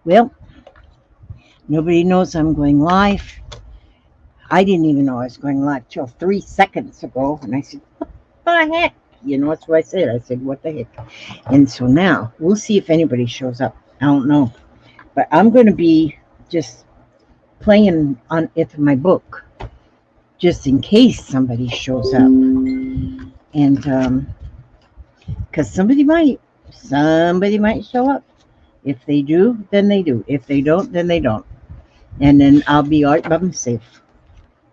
Well, nobody knows I'm going live. I didn't even know I was going live till 3 seconds ago. And I said, what the heck? You know, that's what I said. I said, what the heck? And so now we'll see if anybody shows up. I don't know. But I'm going to be just playing on it my book just in case somebody shows up. And because somebody might show up. If they do, then they do. If they don't, then they don't. And then I'll be right by myself.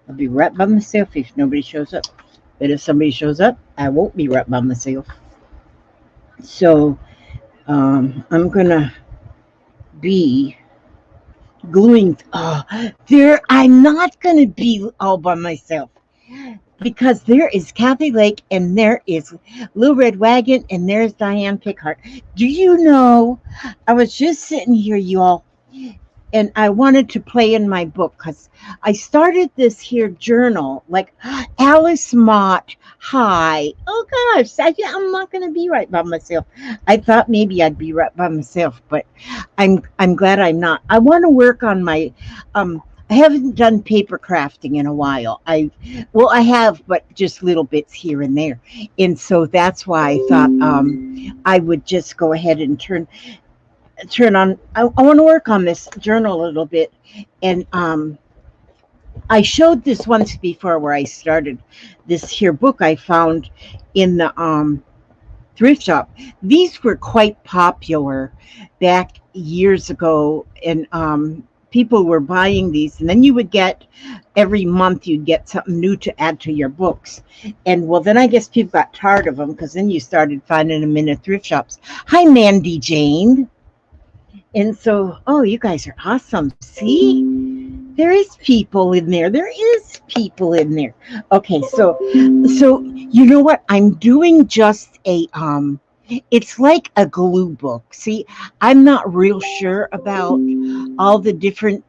I'll be right by myself if nobody shows up. But if somebody shows up, I won't be right by myself. So I'm gonna be gluing. There. I'm not gonna be all by myself because there is Kathy Lake and there is Little Red Wagon and there's Diane Pickhart. Do you know? I was just sitting here, you all, and I wanted to play in my book because I started this here journal like Alice Mott. Hi. Oh gosh, I'm not going to be right by myself. I thought maybe I'd be right by myself, but I'm glad I'm not. I want to work on my I haven't done paper crafting in a while. I have, but just little bits here and there. And so that's why I thought I would just go ahead and turn on. I want to work on this journal a little bit. And I showed this once before where I started this here book I found in the thrift shop. These were quite popular back years ago, and people were buying these, and then you would get every month you'd get something new to add to your books. And well, then I guess people got tired of them because then you started finding them in the thrift shops. Hi, Mandy Jane. And so, oh, you guys are awesome. See, there is people in there. There is people in there. Okay, so you know what? I'm doing just a it's like a glue book. See, I'm not real sure about all the different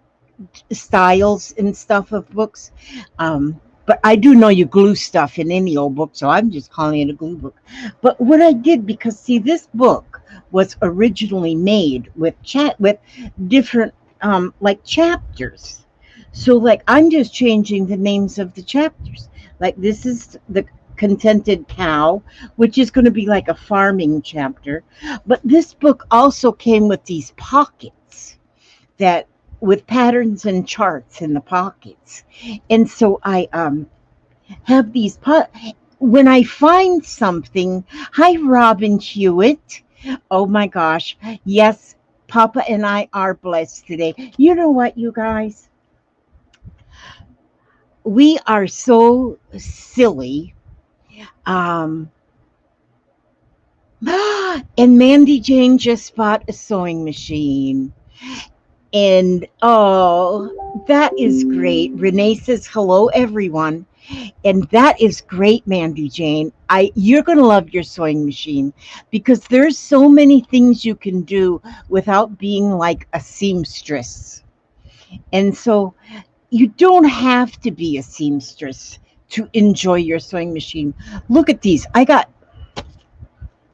styles and stuff of books. But I do know you glue stuff in any old book, so I'm just calling it a glue book. But what I did, because see, this book was originally made with different like chapters. So like I'm just changing the names of the chapters. Like this is the Contented Cow, which is going to be like a farming chapter. But this book also came with these pockets that with patterns and charts in the pockets. And so I have these when I find something. Hi, Robin Hewitt. Oh my gosh. Yes, Papa and I are blessed today. You know what, you guys? We are so silly. And Mandy Jane just bought a sewing machine. And oh, that is great. Renee says hello, everyone. And that is great, Mandy Jane. You're going to love your sewing machine because there's so many things you can do without being like a seamstress. And so you don't have to be a seamstress to enjoy your sewing machine. Look at these. Look at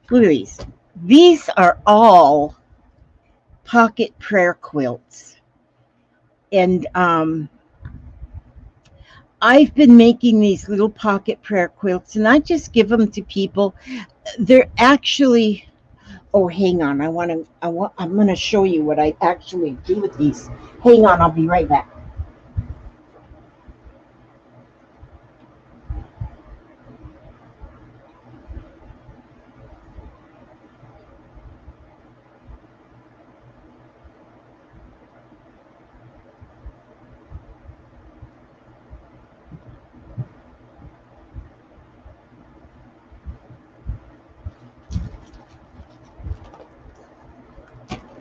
these. These are all pocket prayer quilts. And I've been making these little pocket prayer quilts, and I just give them to people. They're actually, oh, hang on. I'm going to show you what I actually do with these. Hang on, I'll be right back.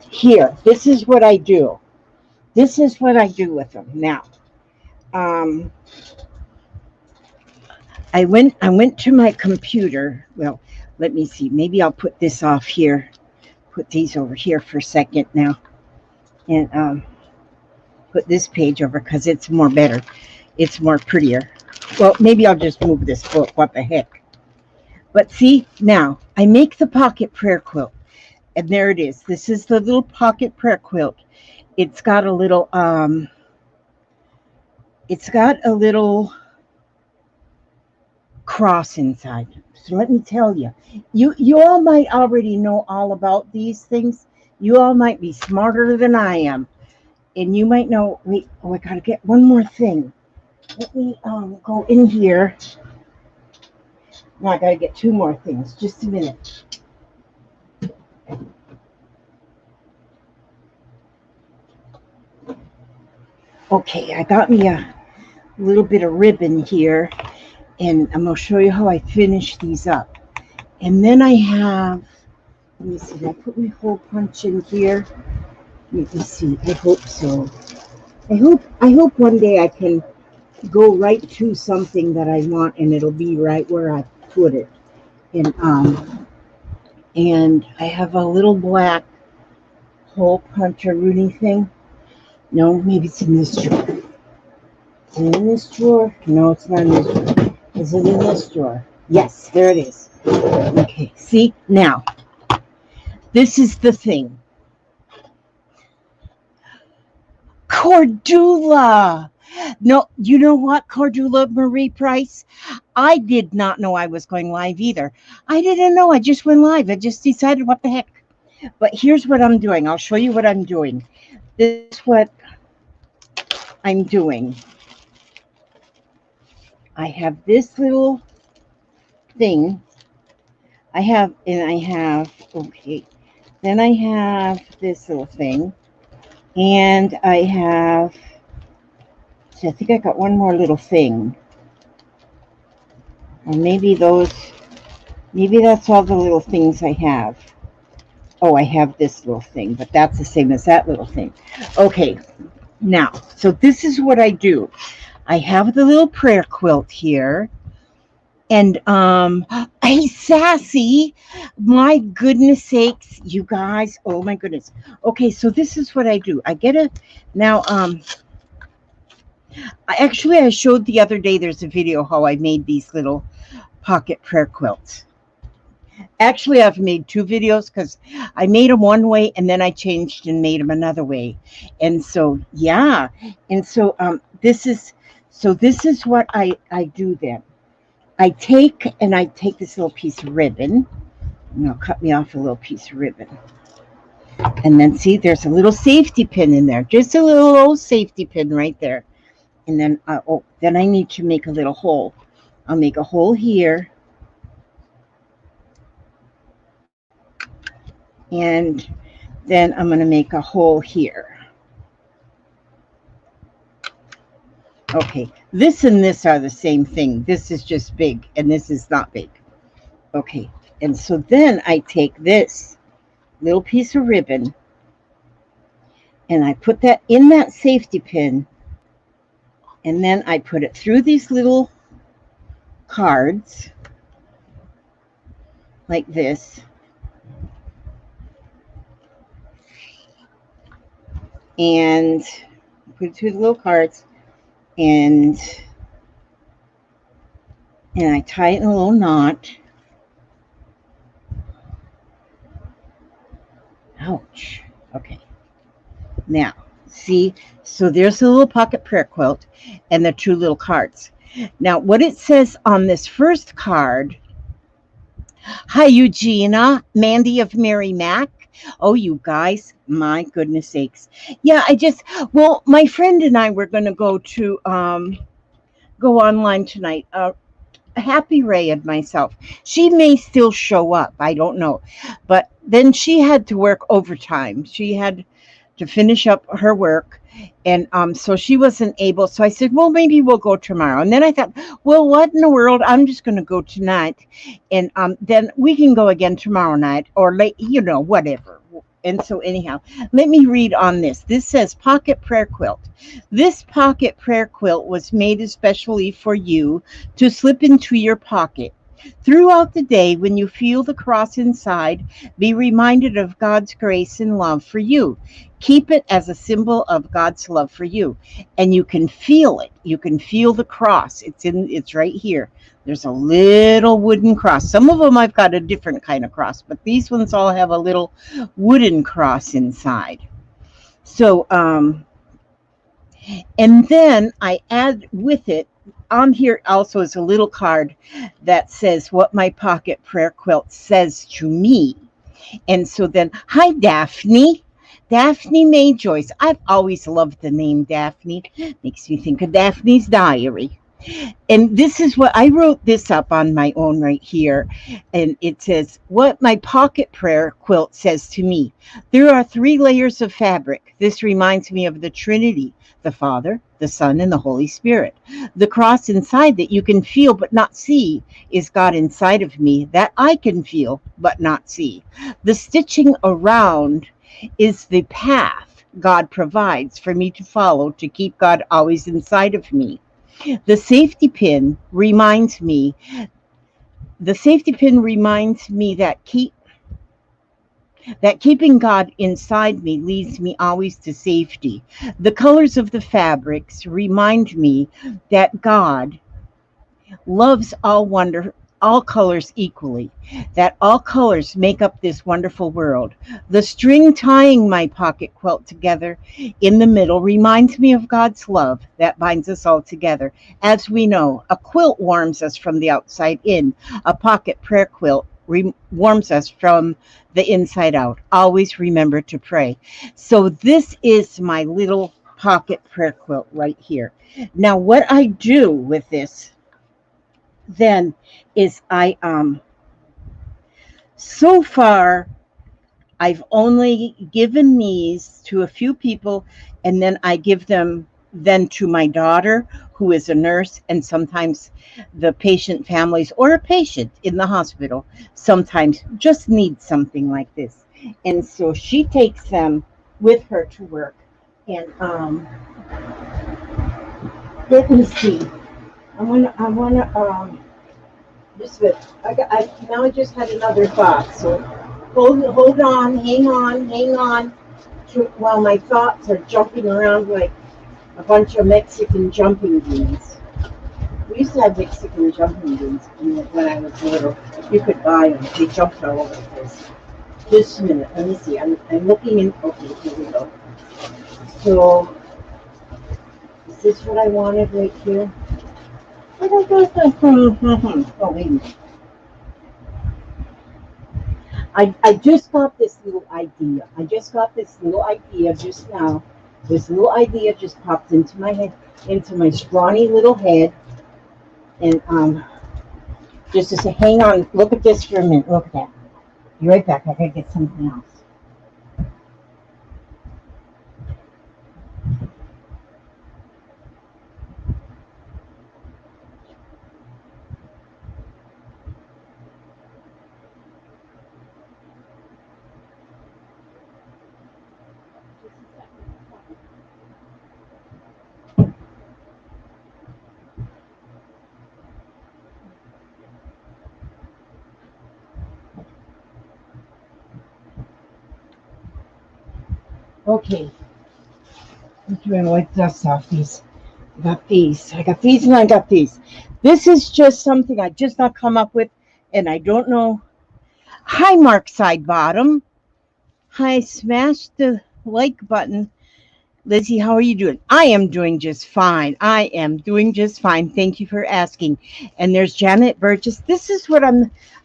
Here, this is what I do. This is what I do with them. Now, I went to my computer. Well, let me see. Maybe I'll put this off here. Put these over here for a second now. And put this page over because it's more better. It's more prettier. Well, maybe I'll just move this book. What the heck? But see, now I make the pocket prayer quilt. And there it is. This is the little pocket prayer quilt. It's got a little cross inside. So let me tell you, you all might already know all about these things. You all might be smarter than I am, and you might know. Wait, I gotta get one more thing. Let me go in here. Now I gotta get two more things. Just a minute. Okay, I got me a little bit of ribbon here, and I'm going to show you how I finish these up. And then I have, let me see, did I put my hole punch in here? Let me see, I hope so. I hope one day I can go right to something that I want and it'll be right where I put it. And I have a little black hole puncher Rooney thing. No, maybe it's in this drawer. Is it in this drawer? No, it's not in this drawer. Is it in this drawer? Yes, there it is. Okay, see? Now, this is the thing. Cordula! No, you know what, Cordula Marie Price? I did not know I was going live either. I didn't know. I just went live. I just decided what the heck. But here's what I'm doing. I'll show you what I'm doing. This is what I'm doing. I have this little thing. Okay. Then I have this little thing. And I have, see, I think I got one more little thing. Or maybe that's all the little things I have. Oh, I have this little thing, but that's the same as that little thing. Okay, now, so this is what I do. I have the little prayer quilt here. And, hey, Sassy, my goodness sakes, you guys, oh my goodness. Okay, so this is what I do. I get a, now, actually, I showed the other day, there's a video how I made these little pocket prayer quilts. Actually, I've made two videos because I made them one way and then I changed and made them another way. And so, yeah. And so, this is what I do then. I take this little piece of ribbon. And I'll cut me off a little piece of ribbon. And then see, there's a little safety pin in there. Just a little old safety pin right there. And then, then I need to make a little hole. I'll make a hole here. And then I'm going to make a hole here. Okay, this and this are the same thing. This is just big, and this is not big. Okay, and so then I take this little piece of ribbon, and I put that in that safety pin, and then I put it through these little cards, like this. And put it through the little cards, and I tie it in a little knot. Ouch. Okay. Now, see, so there's the little pocket prayer quilt and the two little cards. Now, what it says on this first card, hi, Eugenia, Mandy of Mary Mac. Oh, you guys, my goodness sakes. Yeah, well, my friend and I were going to go online tonight. Happy Ray and myself. She may still show up. I don't know. But then she had to work overtime. She had to finish up her work. And so she wasn't able. So I said, well, maybe we'll go tomorrow. And then I thought, well, what in the world? I'm just going to go tonight. And then we can go again tomorrow night or late, whatever. And so anyhow, let me read on this. This says pocket prayer quilt. This pocket prayer quilt was made especially for you to slip into your pocket. Throughout the day, when you feel the cross inside, be reminded of God's grace and love for you. Keep it as a symbol of God's love for you. And you can feel it. You can feel the cross. It's right here. There's a little wooden cross. Some of them I've got a different kind of cross, but these ones all have a little wooden cross inside. So, and then I add with it, on here also is a little card that says what my pocket prayer quilt says to me. And so then, hi, Daphne. Daphne May Joyce. I've always loved the name Daphne. Makes me think of Daphne's Diary. And this is what I wrote this up on my own right here. And it says, what my pocket prayer quilt says to me. There are 3 layers of fabric. This reminds me of the Trinity, the Father, the Son, and the Holy Spirit. The cross inside that you can feel but not see is God inside of me that I can feel but not see. The stitching around is the path God provides for me to follow to keep God always inside of me. The safety pin reminds me that keeping God inside me leads me always to safety. The colors of the fabrics remind me that God loves all colors equally, that all colors make up this wonderful world. The string tying my pocket quilt together in the middle reminds me of God's love that binds us all together. As we know, a quilt warms us from the outside in. A pocket prayer quilt warms us from the inside out. Always remember to pray. So this is my little pocket prayer quilt right here. Now, what I do with this then is so far I've only given these to a few people, and then I give them then to my daughter, who is a nurse, and sometimes the patient families or a patient in the hospital sometimes just need something like this. And so she takes them with her to work. And let me see. I wanna just now I just had another thought. So hold on, hang on while my thoughts are jumping around like a bunch of Mexican jumping beans. We used to have Mexican jumping beans when I was little. You could buy them. They jumped all over the place. Just a minute. Let me see. I'm looking in. Okay, here we go. So, is this what I wanted right here? Oh, wait a minute. I just got this little idea. Just now. This little idea just popped into my head, into my scrawny little head. And just to say, hang on, look at this for a minute. Look at that. Be right back. I gotta get something else. Okay. I'm trying to wipe dust off these. I got these, and I got these. This is just something I just not come up with, and I don't know. Hi, Mark Sidebottom. Hi, smash the like button. Lizzie, how are you doing? I am doing just fine. Thank you for asking. And there's Janet Burgess. This is what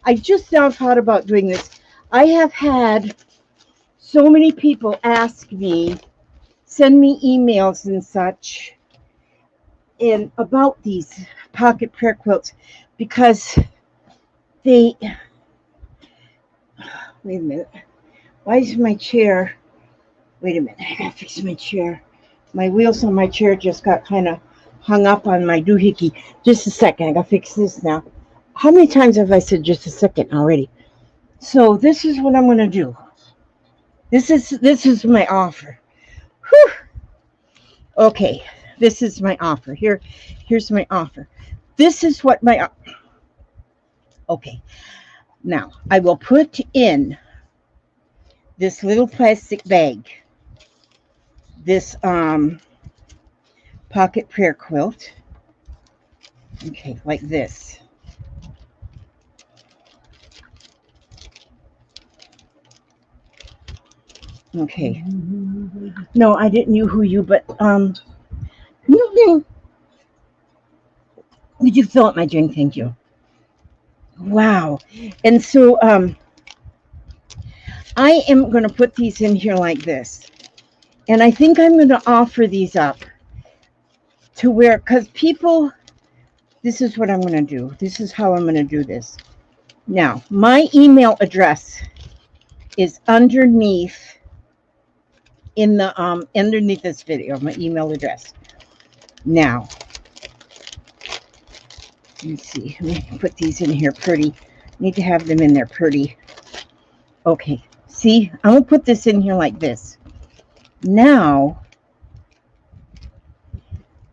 I just now thought about doing this. I have had so many people ask me, send me emails and such, and about these pocket prayer quilts, because they, wait a minute, why is my chair, wait a minute, I gotta fix my chair. My wheels on my chair just got kind of hung up on my doohickey. Just a second, I gotta fix this now. How many times have I said just a second already? So this is what I'm gonna do. This is my offer. Whew. Okay, this is my offer. Here's my offer. This is what my, okay. Now, I will put in this little plastic bag. this pocket prayer quilt. Okay, like this. Okay. No, I didn't know you, but did you fill up my drink? Thank you. Wow. And so I am going to put these in here like this. And I think I'm going to offer these up to where, because people, this is what I'm going to do. This is how I'm going to do this. Now, my email address is underneath in the underneath this video, my email address. Now, let's see. Let me put these in here pretty. Need to have them in there pretty. Okay. See, I'm going to put this in here like this. Now,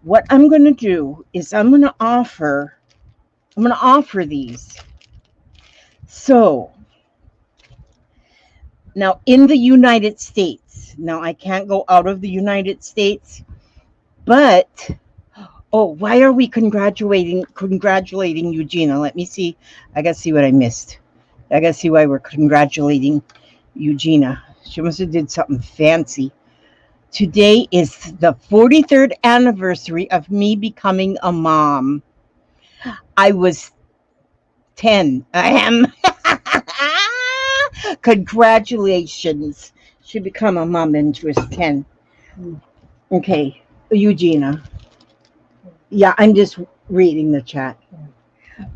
what I'm going to do is I'm going to offer these. So, now in the United States, now I can't go out of the United States, but, oh, why are we congratulating Eugenia? Let me see. I got to see what I missed. I got to see why we're congratulating Eugenia. She must have did something fancy. Today is the 43rd anniversary of me becoming a mom. I was 10. I am. Congratulations. She became a mom and she was 10. Okay, Eugenia. Yeah, I'm just reading the chat.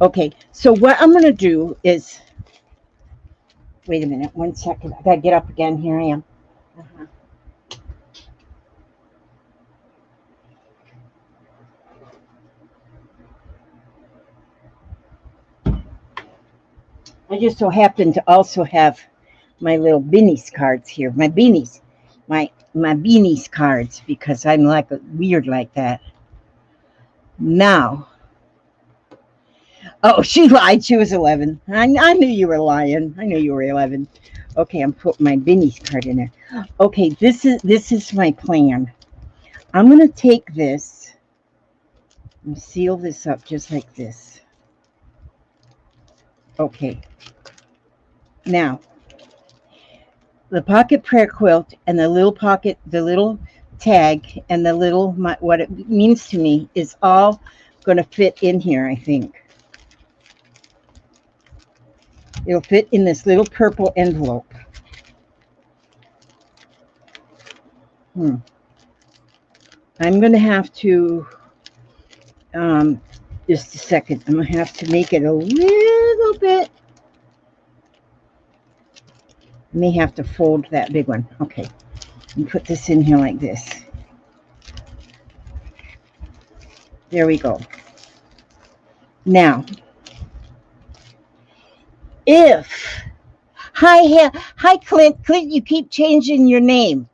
Okay, so what I'm going to do is, wait a minute, 1 second. I got to get up again. Here I am. I just so happen to also have my little beanies cards here. My beanies. My beanies cards, because I'm like weird like that. Now. Oh, she lied. She was 11. I knew you were lying. I knew you were 11. Okay, I'm putting my beanies card in there. Okay, this is my plan. I'm going to take this and seal this up just like this. Okay. Now, the pocket prayer quilt and the little pocket, the little tag and the little, what it means to me is all going to fit in here, I think. It'll fit in this little purple envelope. I'm going to have to, just a second, I'm going to have to make it a little bit. I may have to fold that big one. Okay, and put this in here like this. There we go. Now, hi Clint, you keep changing your name.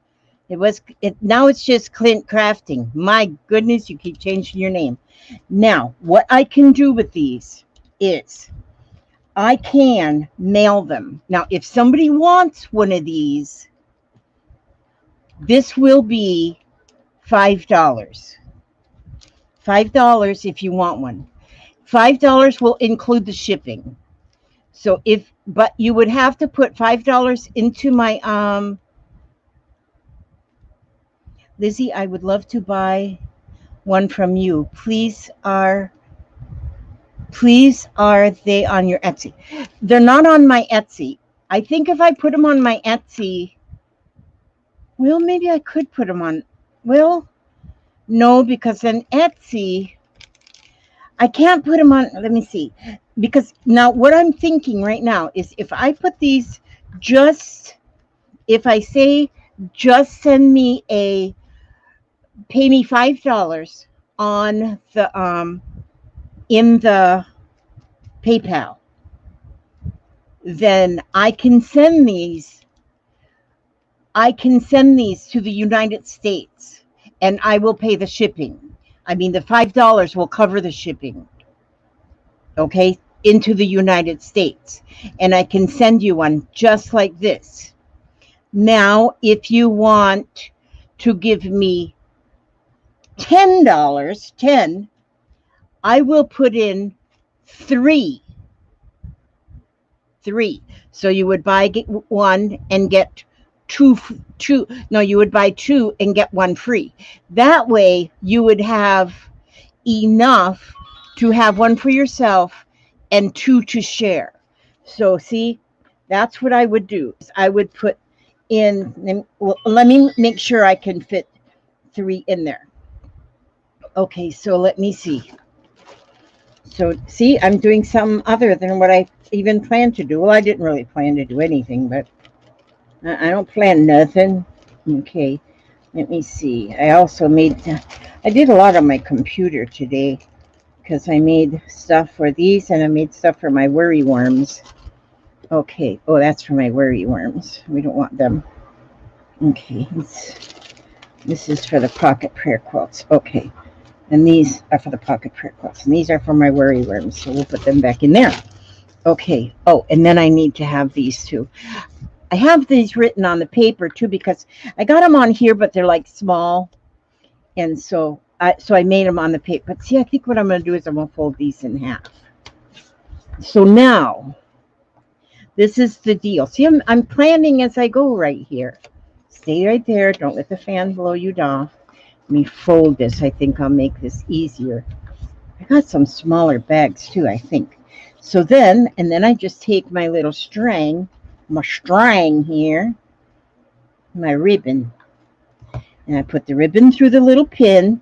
Now it's just Clint Crafting. My goodness, you keep changing your name. Now, what I can do with these is I can mail them. Now, if somebody wants one of these, this will be $5. $5 if you want one. $5 will include the shipping. So but you would have to put $5 into my, Lizzie, I would love to buy one from you. Please are they on your Etsy? They're not on my Etsy. I think if I put them on my Etsy, well, maybe I could put them on. Well, no, because on Etsy, I can't put them on. Let me see. Because now what I'm thinking right now is if I put these if I say just send me pay me $5 on the, in the PayPal, then I can send these to the United States and I will pay the shipping. I mean, the $5 will cover the shipping, okay, into the United States. And I can send you one just like this. Now, if you want to give me $10, 10, I will put in 3. So you would buy one and get two. No, you would buy 2 and get 1 free. That way you would have enough to have 1 for yourself and 2 to share. So see, that's what I would do. I would put in, let me make sure I can fit 3 in there. Okay, so let me see. So see, I'm doing something other than what I even planned to do. Well, I didn't really plan to do anything, but I don't plan nothing. Okay, let me see. I also I did a lot on my computer today because I made stuff for these and I made stuff for my worry worms. Okay, oh, that's for my worry worms. We don't want them. Okay, this is for the pocket prayer quilts. Okay. And these are for the pocket prayer quilts. And these are for my worry worms. So we'll put them back in there. Okay. Oh, and then I need to have these too. I have these written on the paper too because I got them on here, but they're like small. And so I made them on the paper. But see, I think what I'm going to do is I'm going to fold these in half. So now, this is the deal. See, I'm planning as I go right here. Stay right there. Don't let the fan blow you off. Let me fold this. I think I'll make this easier. I got some smaller bags too, I think. So then, and then I just take my little string, my string here, my ribbon, and I put the ribbon through the little pin.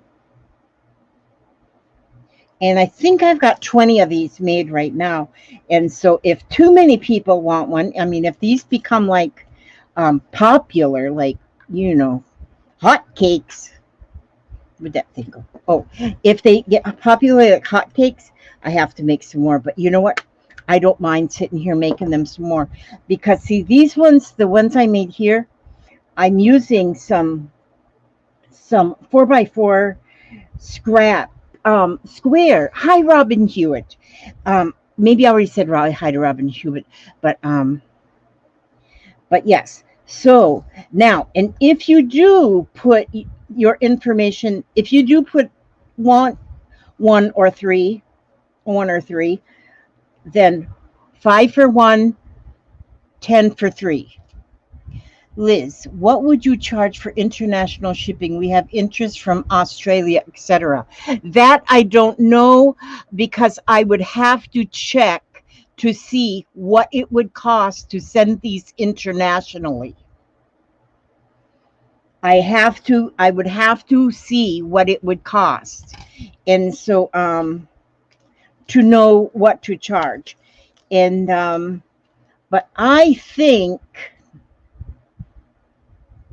And I think I've got 20 of these made right now. And so if too many people want one, I mean, if these become like popular, like, you know, hotcakes, where'd that thing go? Oh, if they get popular like hotcakes, I have to make some more. But you know what? I don't mind sitting here making them some more. Because, see, these ones, the ones I made here, I'm using some 4x4 scrap square. Hi, Robin Hewitt. Maybe I already said hi to Robin Hewitt. But yes. So, now, and if you do put your information, if you do put one or three, then 5 for 1, 10 for 3. Liz, what would you charge for international shipping? We have interest from Australia, etc. That I don't know because I would have to check to see what it would cost to send these internationally. I would have to see what it would cost. And so, to know what to charge. And, but I think,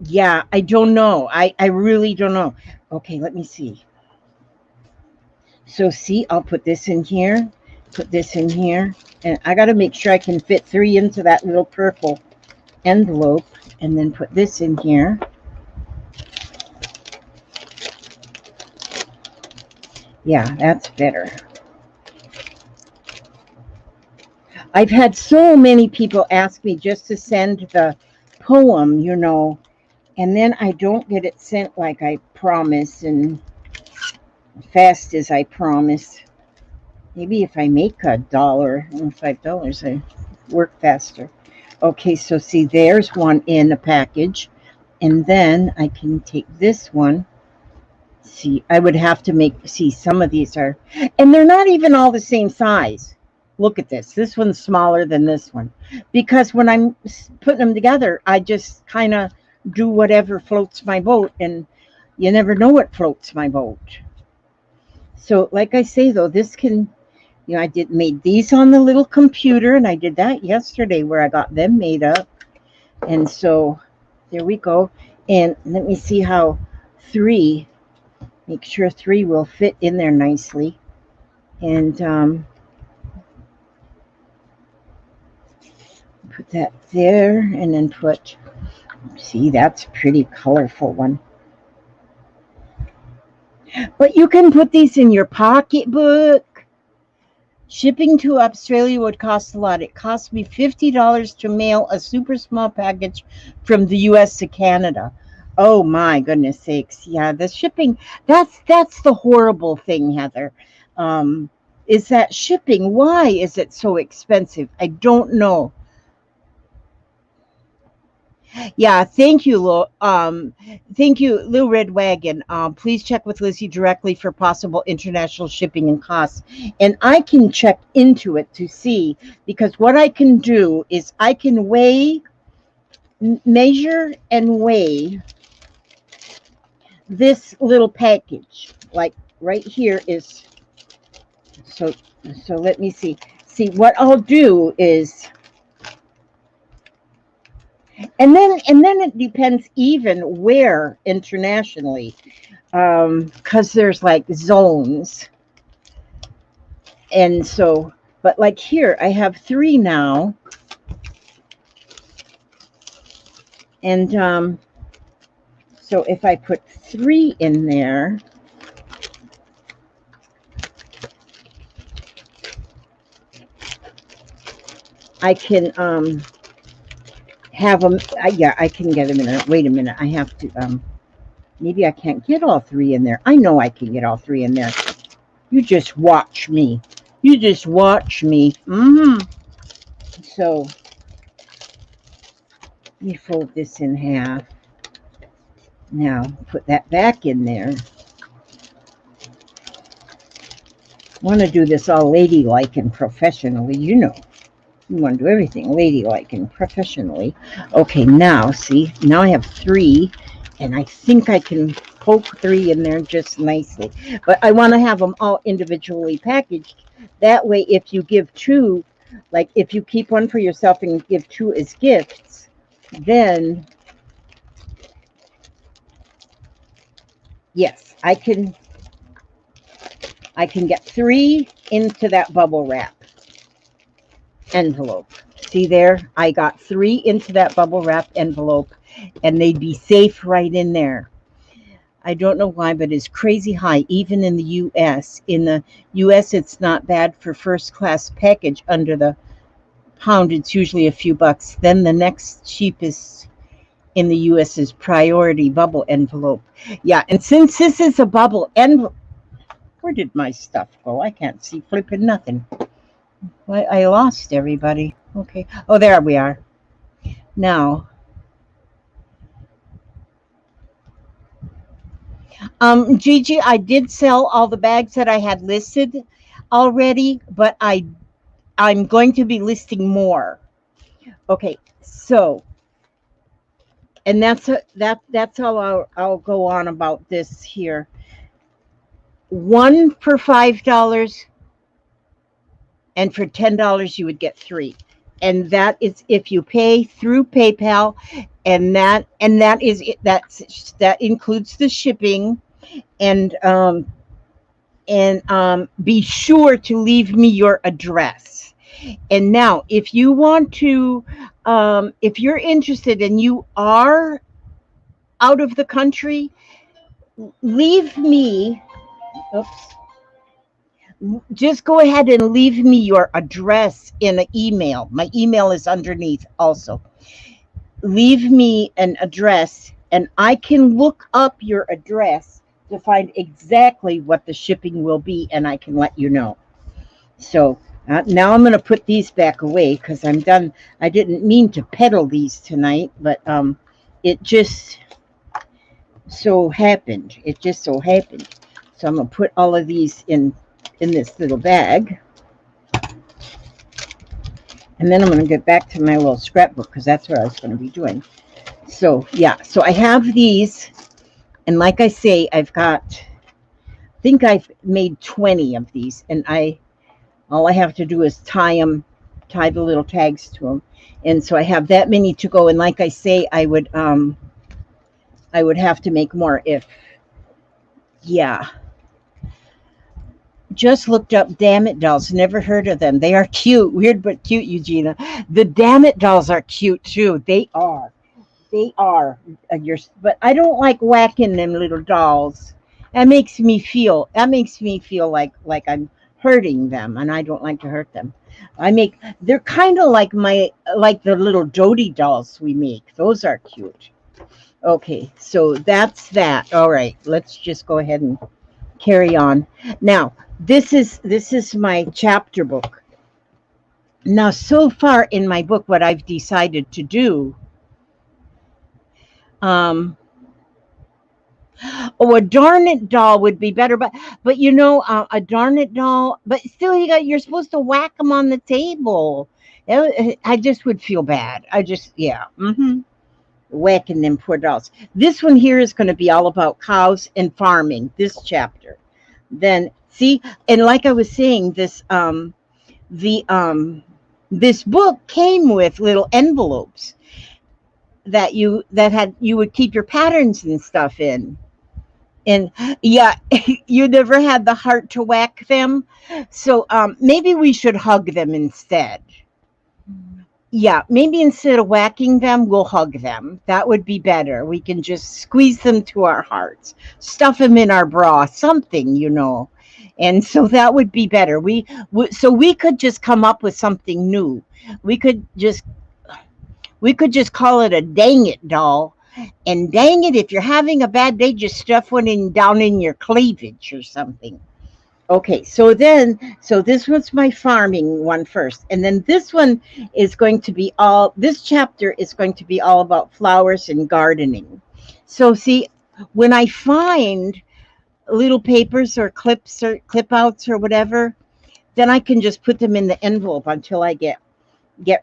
yeah, I don't know. I really don't know. Okay, let me see. So see, I'll put this in here, put this in here. And I got to make sure I can fit 3 into that little purple envelope. And then put this in here. Yeah, that's better. I've had so many people ask me just to send the poem, you know, and then I don't get it sent like I promised and fast as I promised. Maybe if I make $1 or $5, I work faster. Okay, so see, there's one in the package. And then I can take this one. See, I would have to see, some of these are, and they're not even all the same size. Look at this. This one's smaller than this one. Because when I'm putting them together, I just kind of do whatever floats my boat. And you never know what floats my boat. So, like I say, though, this can, you know, I made these on the little computer. And I did that yesterday where I got them made up. And so, there we go. And let me see how 3... Make sure 3 will fit in there nicely. And put that there and then put, see, that's a pretty colorful one. But you can put these in your pocketbook. Shipping to Australia would cost a lot. It cost me $50 to mail a super small package from the US to Canada. Oh my goodness sakes. Yeah, the shipping, that's the horrible thing, Heather. Um, is that shipping. Why is it so expensive? I don't know. Yeah, thank you, thank you, Lou Red Wagon. Please check with Lizzie directly for possible international shipping and costs. And I can check into it to see, because what I can do is I can measure and weigh this little package. Like right here is, so, so let me see. See, what I'll do is, and then it depends even where internationally, because there's like zones. And so, but like here, I have 3 now. And so if I put 3 in there, I can have them. Yeah, I can get them in there. Wait a minute. I have to, maybe I can't get all 3 in there. I know I can get all 3 in there. You just watch me. You just watch me. So let me fold this in half. Now put that back in there. I want to do this all ladylike and professionally, you know. You want to do everything ladylike and professionally. Okay, now, see, now I have 3, and I think I can poke 3 in there just nicely. But I want to have them all individually packaged. That way, if you give 2, like if you keep 1 for yourself and give 2 as gifts, then, yes, I can get 3 into that bubble wrap envelope. See there? I got 3 into that bubble wrap envelope, and they'd be safe right in there. I don't know why, but it's crazy high, even in the U.S. In the U.S., it's not bad for first class package under the pound. It's usually a few bucks. Then the next cheapest in the U.S. is priority bubble envelope. Yeah, and since this is a bubble envelope, where did my stuff go? I can't see flipping nothing. I lost everybody. Okay. Oh, there we are. Now, Gigi, I did sell all the bags that I had listed already, but I'm going to be listing more. Okay, so, and that's how I'll go on about this here. 1 for $5, and for $10 you would get 3, and that is if you pay through PayPal, and that includes the shipping, and be sure to leave me your address. And now, if you want to, if you're interested and you are out of the country, leave me, oops, just go ahead and leave me your address in an email. My email is underneath also. Leave me an address, and I can look up your address to find exactly what the shipping will be, and I can let you know. So now I'm going to put these back away because I'm done. I didn't mean to peddle these tonight, but it just so happened. It just so happened. So I'm going to put all of these in this little bag. And then I'm going to get back to my little scrapbook because that's what I was going to be doing. So, yeah. So I have these. And like I say, I think I've made 20 of these. And all I have to do is tie the little tags to them. And so I have that many to go. And like I say, I would have to make more if, yeah. Just looked up Damn It dolls. Never heard of them. They are cute. Weird but cute, Eugenia. The Damn It dolls are cute too. They are. But I don't like whacking them little dolls. That makes me feel like I'm hurting them, and I don't like to hurt them. They're kind of like the little Dodie dolls we make. Those are cute. Okay, so that's that. All right, let's just go ahead and carry on. Now, this is my chapter book. Now, so far in my book, what I've decided to do, um, oh, a darn it doll would be better, but you know, a darn it doll, but still, you're supposed to whack them on the table. I just would feel bad. I just, yeah, whacking them poor dolls. This one here is going to be all about cows and farming. This chapter. Then see, and like I was saying, the this book came with little envelopes that you would keep your patterns and stuff in. And yeah, you never had the heart to whack them, so maybe we should hug them instead. Yeah, maybe instead of whacking them, we'll hug them. That would be better. We can just squeeze them to our hearts, stuff them in our bra, something. And so that would be better. So we could just come up with something new. We could just we could just call it a dang it doll. And dang it, if you're having a bad day, just stuff one down in your cleavage or something. Okay, so this was my farming one first. And then this one is going to be this chapter is going to be all about flowers and gardening. So see, when I find little papers or clips or clip outs or whatever, then I can just put them in the envelope until I get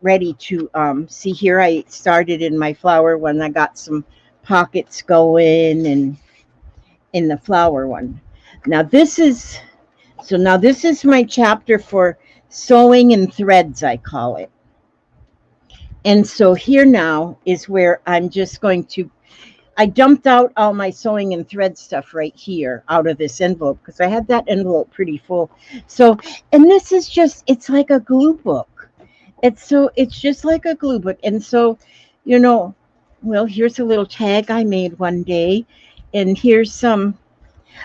ready to see here. I started in my flower one. I got some pockets going and in the flower one. Now this is my chapter for sewing and threads, I call it. And so here now is where I'm just going to, I dumped out all my sewing and thread stuff right here out of this envelope because I had that envelope pretty full. So, and this is just, it's like a glue book. It's just like a glue book. And so, well, here's a little tag I made one day. And here's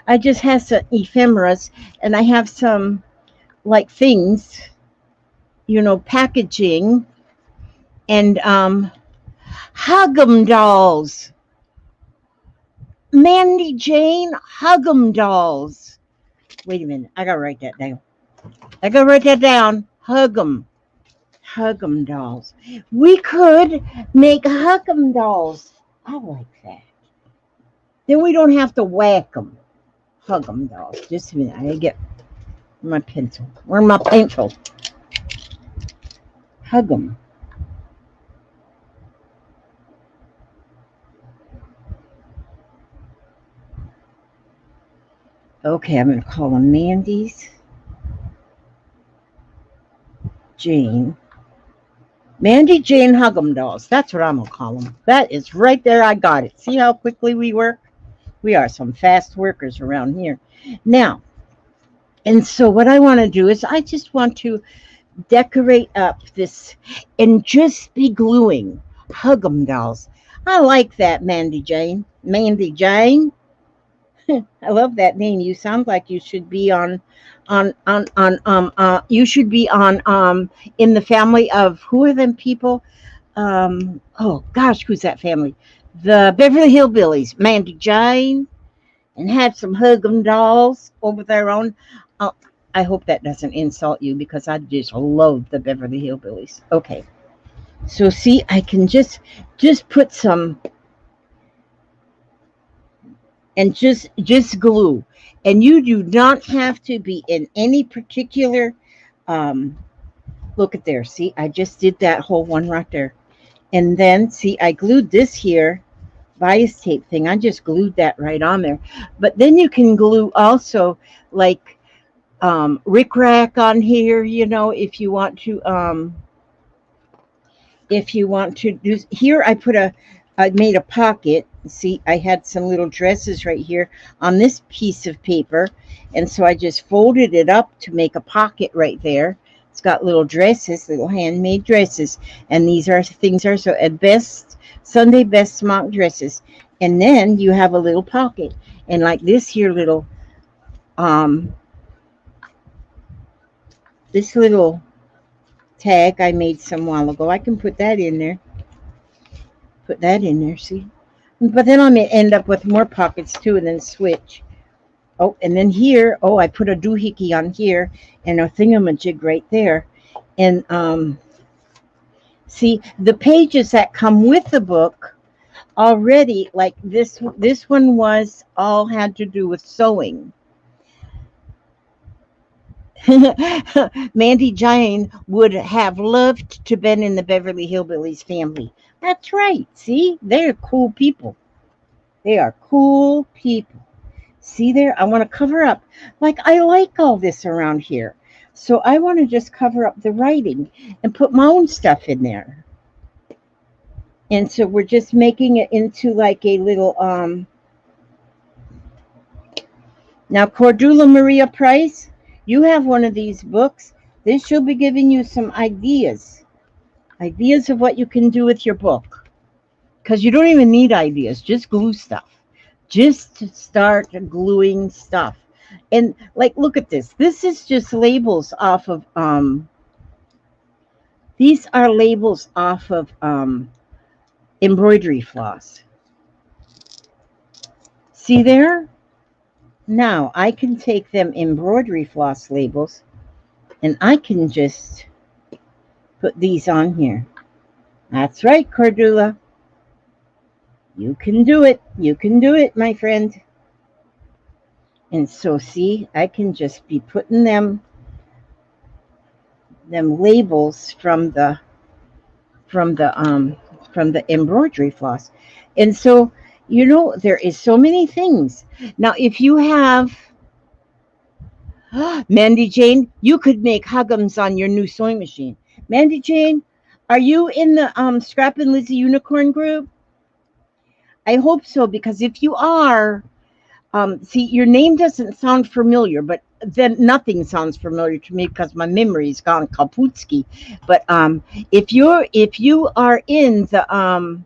I just have some ephemeras, and I have some like things, packaging, and hug 'em dolls. Mandy Jane, hug 'em dolls. Wait a minute, I gotta write that down. Hug 'em dolls. We could make hug 'em dolls. I like that. Then we don't have to whack them. Hug 'em dolls. Just a minute, I gotta get my pencil. Where's my pencil? Hug 'em. Okay, I'm going to call them Mandy's Jane. Mandy Jane Hug 'em dolls. That's what I'm going to call them. That is right there. I got it. See how quickly we work? We are some fast workers around here. Now, and so what I want to do is I just want to decorate up this and just be gluing hug 'em dolls. I like that, Mandy Jane. Mandy Jane. I love that name. You sound like you should be you should be on in the family of, who are them people? Oh gosh, who's that family? The Beverly Hillbillies, Mandy Jane, and had some hug 'em dolls over there on. I hope that doesn't insult you because I just love the Beverly Hillbillies. Okay, so see, I can just put some. And just glue, and you do not have to be in any particular look at there. See, I just did that whole one right there, and then see, I glued this here bias tape thing. I just glued that right on there. But then you can glue also like rickrack on here, if you want to do here. I made a pocket. See, I had some little dresses right here on this piece of paper, and so I just folded it up to make a pocket right there. It's got little dresses, little handmade dresses, and these things are so at best Sunday best smock dresses. And then you have a little pocket, and like this here little this little tag I made some while ago. I can put that in there. See, But then I may end up with more pockets too, and then switch. Oh, and then here, oh, I put a doohickey on here and a thingamajig right there. And see, the pages that come with the book already, like this one was all had to do with sewing. Mandy Jane would have loved to been in the Beverly Hillbillies family. That's right. See, they're cool people. They are cool people. See there? I want to cover up. Like, I like all this around here. So I want to just cover up the writing and put my own stuff in there. And so we're just making it into like a little, now Cordula Maria Price, you have one of these books. Then she'll be giving you some ideas of what you can do with your book. Because you don't even need ideas, just glue stuff. Just start gluing stuff. And like, look at this. This is just labels off of, these are labels off of embroidery floss. See there? Now I can take them embroidery floss labels and I can just put these on here. That's right, Cordula. You can do it. You can do it, my friend. And so see, I can just be putting them labels from the embroidery floss. And so, you know, there is so many things. Now, if you have Mandy Jane, you could make huggums on your new sewing machine. Mandy Jane, are you in the Scrap and Lizzie Unicorn group? I hope so, because if you are, see, your name doesn't sound familiar, but then nothing sounds familiar to me because my memory's gone kaputski. But if you are in the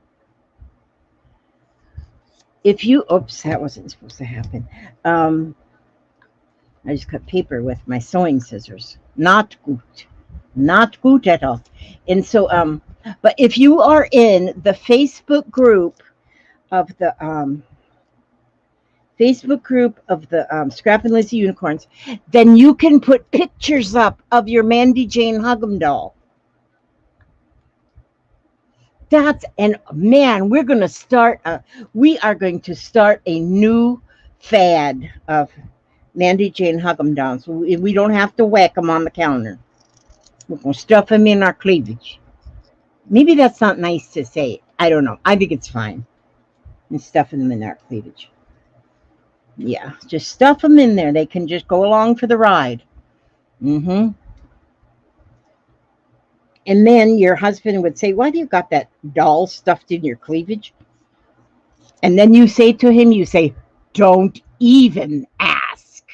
oops, that wasn't supposed to happen. I just cut paper with my sewing scissors. Not good at all. And so but if you are in the Facebook group of the Scrap and Lizzie Unicorns, then you can put pictures up of your Mandy Jane Huggum doll. And man, we are going to start a new fad of Mandy Jane Huggum dolls. We don't have to whack them on the counter. We're going to stuff them in our cleavage. Maybe that's not nice to say. I don't know. I think it's fine. And stuffing them in our cleavage. Yeah, just stuff them in there. They can just go along for the ride. And then your husband would say, why do you got that doll stuffed in your cleavage? And then you say to him, don't even ask.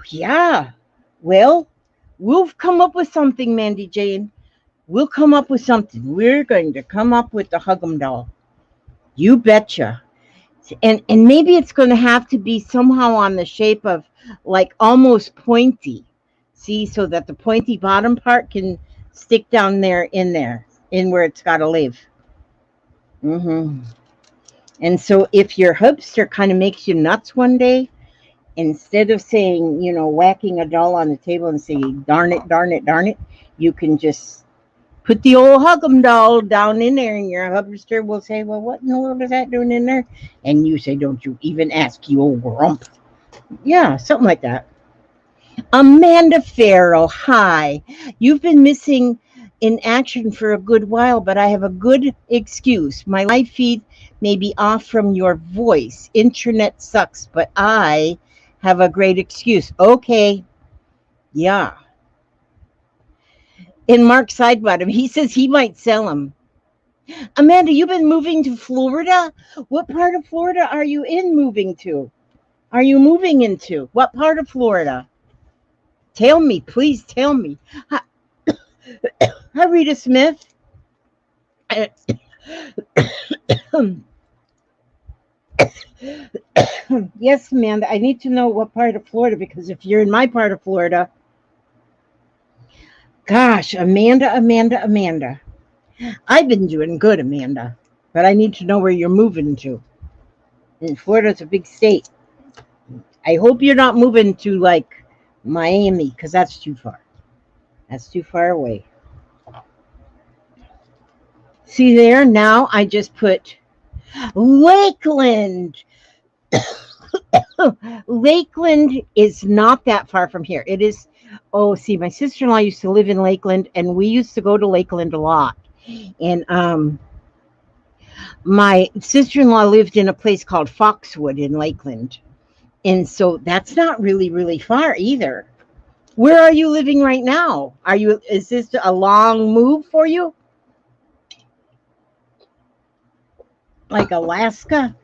Yeah, well, we'll come up with something, Mandy Jane. We'll come up with something. We're going to come up with the Huggum doll. You betcha. And maybe it's going to have to be somehow on the shape of like almost pointy. See, so that the pointy bottom part can stick down there in where it's got to live. And so if your hubster kind of makes you nuts one day, instead of saying, you know, whacking a doll on the table and saying, darn it, darn it, darn it, you can just put the old Huggum doll down in there, and your hubster will say, well, what in the world is that doing in there? And you say, don't you even ask, you old grump. Yeah, something like that. Amanda Farrell, hi. You've been missing in action for a good while, but I have a good excuse. My live feed may be off from your voice. Internet sucks, but I have a great excuse. Okay. Yeah. In Mark Sidebottom, he says he might sell them. Amanda, you've been moving to Florida? What part of Florida are you moving to? Are you moving into? What part of Florida? Tell me, please tell me. Hi, Rita Smith. Yes, Amanda, I need to know what part of Florida, because if you're in my part of Florida, gosh, Amanda. I've been doing good, Amanda. but I need to know where you're moving to. And Florida's a big state. I hope you're not moving to like Miami, because that's too far. That's too far away. See there? Now I just put Lakeland. Lakeland is not that far from here. It is. Oh, see, my sister-in-law used to live in Lakeland, and we used to go to Lakeland a lot. And my sister-in-law lived in a place called Foxwood in Lakeland, and so that's not really far either. Where are you living right now? Is this a long move for you? Like Alaska?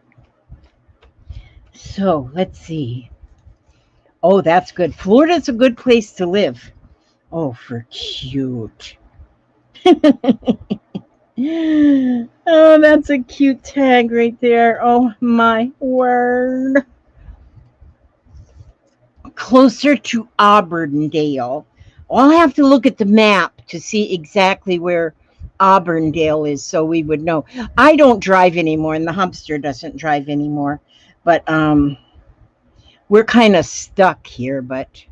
So let's see. Oh, that's good. Florida's a good place to live. Oh, for cute. Oh, that's a cute tag right there. Oh, my word. Closer to Auburndale. I'll have to look at the map to see exactly where Auburndale is so we would know. I don't drive anymore, and the Humpster doesn't drive anymore. But we're kind of stuck here, but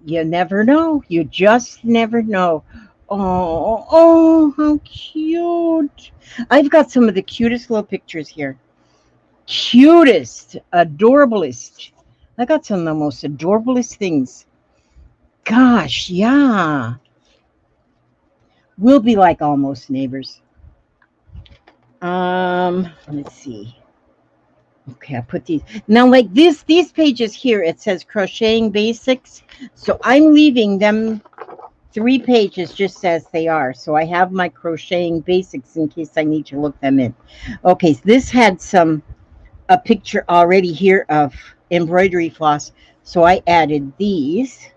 you never know. You just never know. Oh, how cute. I've got some of the cutest little pictures here. Cutest, adorablest. I got some of the most adorablest things. Gosh, yeah. We'll be like almost neighbors. Let's see. Okay, I put these. Now, like these pages here, it says crocheting basics. So I'm leaving them 3 pages just as they are. So I have my crocheting basics in case I need to look them in. Okay, so this had a picture already here of embroidery floss. So I added these.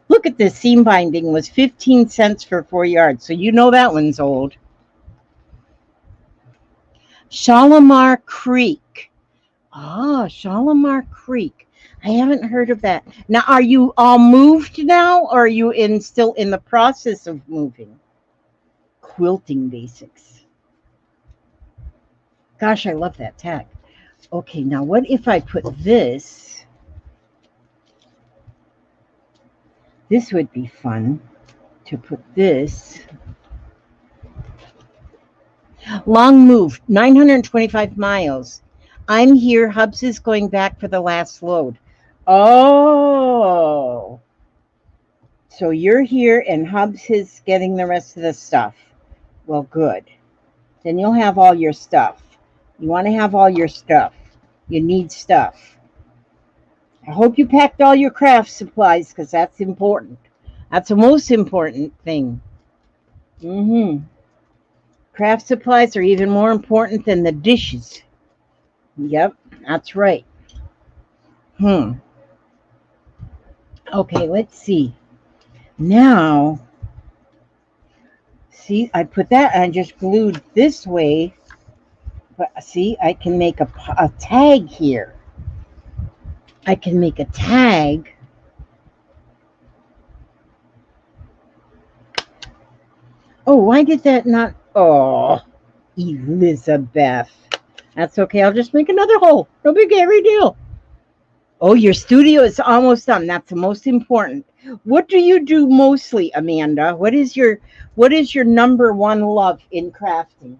Look at this, seam binding was 15 cents for 4 yards. So you know that one's old. Shalimar Creek. Ah, Shalimar Creek. I haven't heard of that. Now, are you all moved now, or are you still in the process of moving? Quilting basics. Gosh, I love that tag. Okay, now what if I put this? This would be fun to put this. Long move, 925 miles. I'm here. Hubs is going back for the last load. Oh. So you're here and Hubs is getting the rest of the stuff. Well, good. Then you'll have all your stuff. You want to have all your stuff. You need stuff. I hope you packed all your craft supplies because that's important. That's the most important thing. Craft supplies are even more important than the dishes. Yep, that's right. Okay, let's see. Now, see, I put that and just glued this way. But see, I can make a tag here. I can make a tag. Oh, why did that not? Oh, Elizabeth. That's okay. I'll just make another hole. No big hairy deal. Oh, your studio is almost done. That's the most important. What do you do mostly, Amanda? What is your number one love in crafting?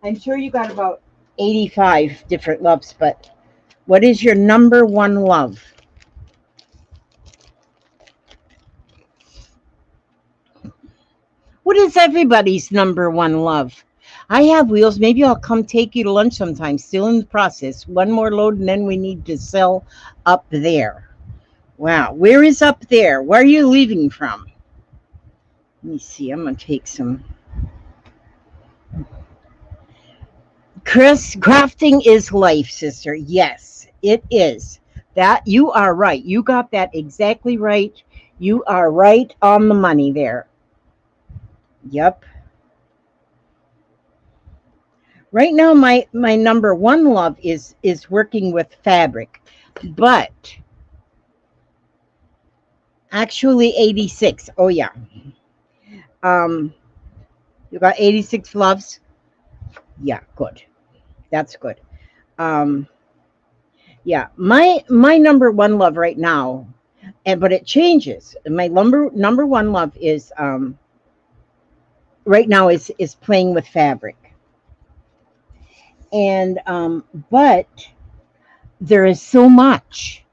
I'm sure you got about 85 different loves, but what is your number one love? What is everybody's number one love? I have wheels. Maybe I'll come take you to lunch sometime. Still in the process. One more load, and then we need to sell up there. Wow. Where is up there? Where are you leaving from? Let me see. I'm going to take some. Chris, crafting is life, sister. Yes, it is. That you are right. You got that exactly right. You are right on the money there. Yep. Right now, my number one love is working with fabric, but actually 86. Oh yeah. You got 86 loves. Yeah, good. That's good. Um, yeah, my number one love right now, and but it changes. My number one love is right now is playing with fabric, and but there is so much.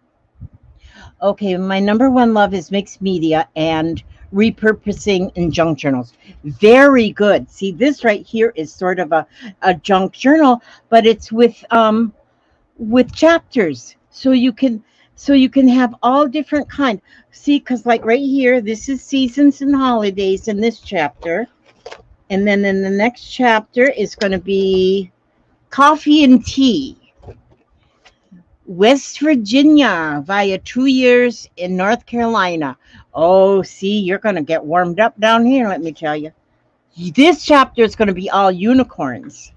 Okay, my number one love is mixed media and repurposing in junk journals. Very good. See, this right here is sort of a junk journal, but it's with chapters. So you can have all different kind. See, because like right here, this is seasons and holidays in this chapter. And then in the next chapter is going to be coffee and tea. West Virginia via 2 years in North Carolina. Oh, see, you're going to get warmed up down here, let me tell you. This chapter is going to be all unicorns.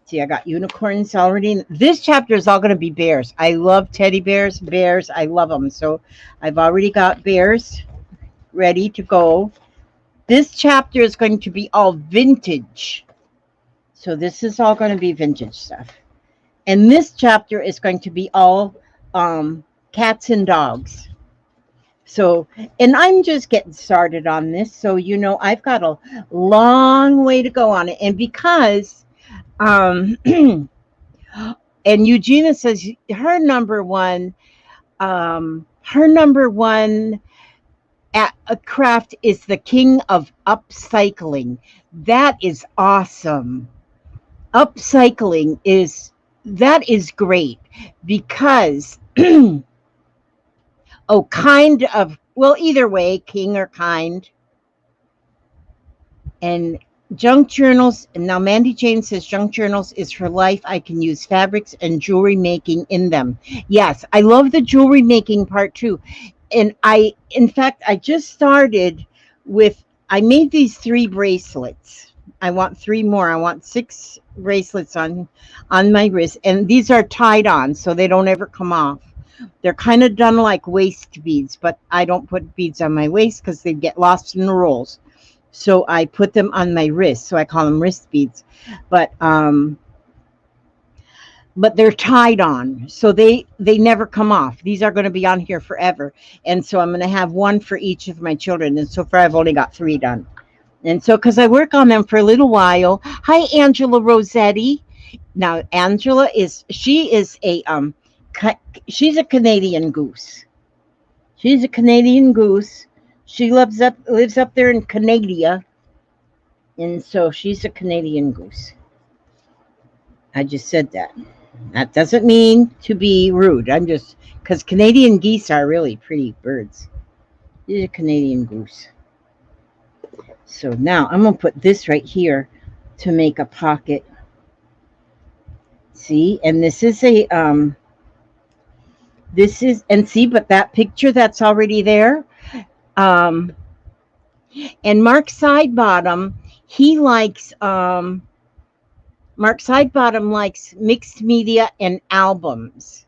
See, I got unicorns already. This chapter is all going to be bears. I love teddy bears. Bears, I love them. So I've already got bears ready to go. This chapter is going to be all vintage. So this is all going to be vintage stuff. And this chapter is going to be all cats and dogs. So, and I'm just getting started on this. So, you know, I've got a long way to go on it. And because, and Eugenia says her number one at a craft is the king of upcycling. That is awesome. Upcycling is great because kind of, well, either way, king or kind. And junk journals, and now Mandy Jane says junk journals is for life. I can use fabrics and jewelry making in them. Yes, I love the jewelry making part too. And in fact, I just started I made these 3 bracelets. I want 3 more. I want 6 bracelets on my wrist, and these are tied on so they don't ever come off. They're kind of done like waist beads, but I don't put beads on my waist because they get lost in the rolls. So I put them on my wrist, so I call them wrist beads. But they're tied on, so they never come off. These are going to be on here forever, and so I'm going to have 1 for each of my children. And so far, I've only got 3 done. And so, because I work on them for a little while. Hi, Angela Rossetti. Now, Angela she's a Canadian goose. She's a Canadian goose. She lives up there in Canada, and so she's a Canadian goose. I just said that. That doesn't mean to be rude. I'm just because Canadian geese are really pretty birds. She's a Canadian goose. So now I'm going to put this right here to make a pocket. See, and this is but that picture that's already there. And Mark Sidebottom, Mark Sidebottom likes mixed media and albums.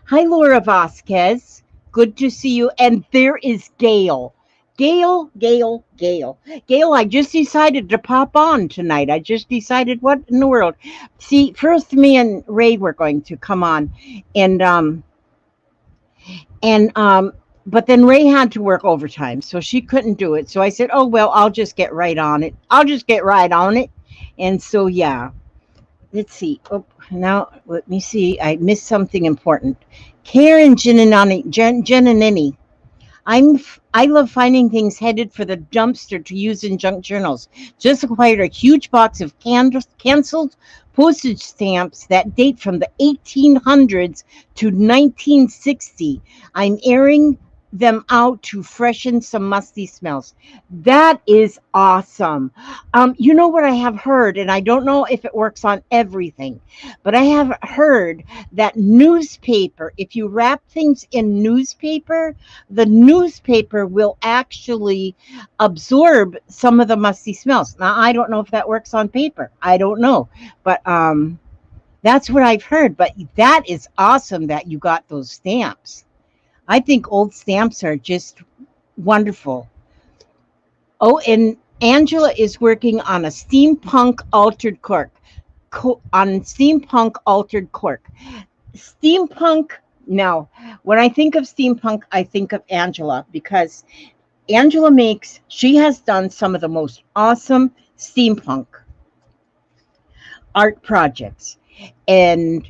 Hi, Laura Vasquez. Good to see you. And there is Gail. Gail, I just decided to pop on tonight. I just decided what in the world. See, first me and Ray were going to come on, but then Ray had to work overtime, so she couldn't do it. So I said, oh, well, I'll just get right on it. And so, yeah. Let's see. Oh, now, let me see. I missed something important. Karen Giannini. I love finding things headed for the dumpster to use in junk journals. Just acquired a huge box of canceled postage stamps that date from the 1800s to 1960. I'm airing them out to freshen some musty smells. That is awesome. You know what I have heard, and I don't know if it works on everything, but I have heard that newspaper, if you wrap things in newspaper, the newspaper will actually absorb some of the musty smells. Now, I don't know if that works on paper. I don't know, but that's what I've heard. But that is awesome that you got those stamps. I think old stamps are just wonderful. Oh, and Angela is working on a steampunk altered cork. On steampunk altered cork. Steampunk. Now, when I think of steampunk, I think of Angela because Angela she has done some of the most awesome steampunk art projects. And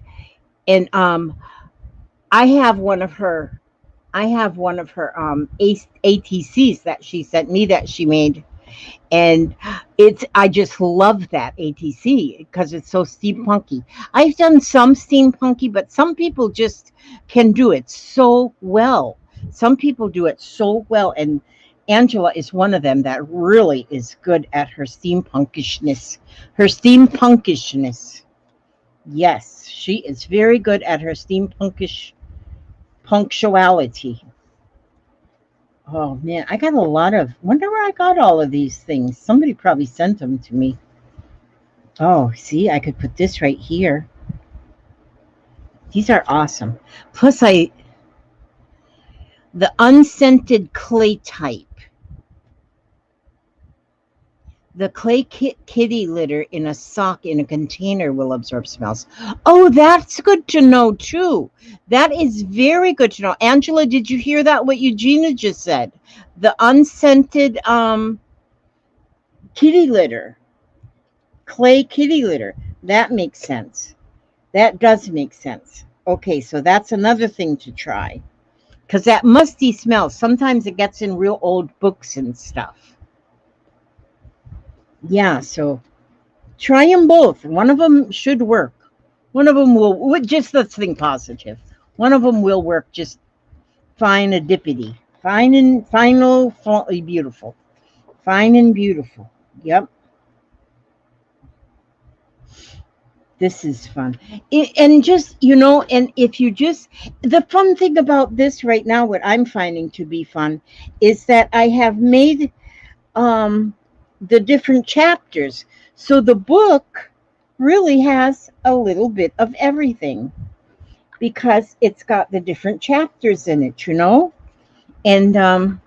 I have one of her ATCs that she sent me that she made. And I just love that ATC because it's so steampunky. I've done some steampunky, but some people just can do it so well. Some people do it so well, and Angela is one of them that really is good at her steampunkishness. Her steampunkishness. Yes, she is very good at her steampunkish punctuality. Oh man, I got a lot of. Wonder where I got all of these things. Somebody probably sent them to me. Oh, see, I could put this right here. These are awesome. Plus, the unscented clay type. The clay kitty litter in a sock in a container will absorb smells. Oh, that's good to know too. That is very good to know. Angela, did you hear that? What Eugenia just said? The unscented kitty litter, clay kitty litter. That makes sense. That does make sense. Okay, so that's another thing to try. Because that musty smell, sometimes it gets in real old books and stuff. Yeah, so try them both. One of them should work. One of them will, just let's think positive. One of them will work just fine a dippity. Fine and beautiful. Fine and beautiful. Yep. This is fun. And just, and if you just, the fun thing about this right now, what I'm finding to be fun, is that I have made the different chapters. So the book really has a little bit of everything because it's got the different chapters in it, And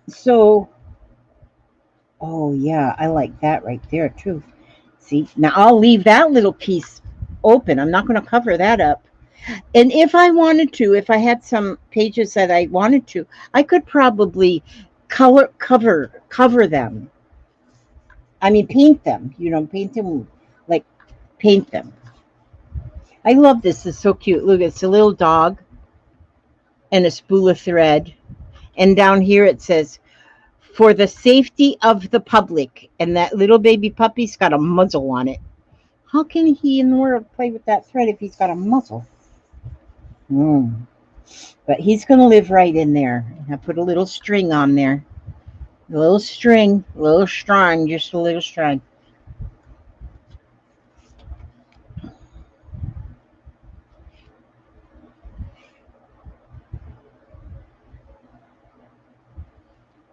so, oh yeah, I like that right there too. See, now I'll leave that little piece open. I'm not going to cover that up. And if I wanted to, if I had some pages that I wanted to, I could probably cover them. I mean, paint them, paint them, like paint them. I love this. It's so cute. Look, it's a little dog and a spool of thread. And down here it says, for the safety of the public. And that little baby puppy's got a muzzle on it. How can he in the world play with that thread if he's got a muzzle? But he's going to live right in there. I put a little string on there. A little string, just a little string.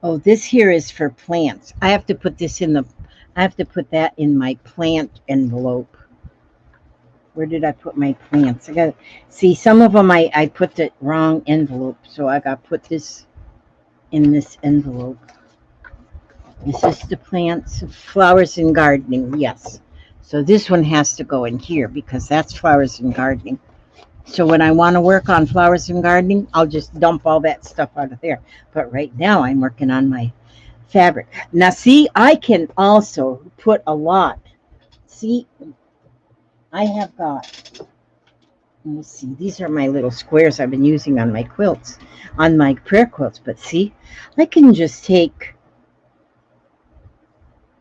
Oh, this here is for plants. I have to put that in my plant envelope. Where did I put my plants? I got to see some of them I put the wrong envelope. So I got to put this in this envelope. This is the plants, flowers and gardening. Yes. So this one has to go in here because that's flowers and gardening. So when I want to work on flowers and gardening, I'll just dump all that stuff out of there. But right now I'm working on my fabric. Now see, I can also put a lot. See, I have got, let me see, these are my little squares I've been using on my quilts, on my prayer quilts. But see, I can just take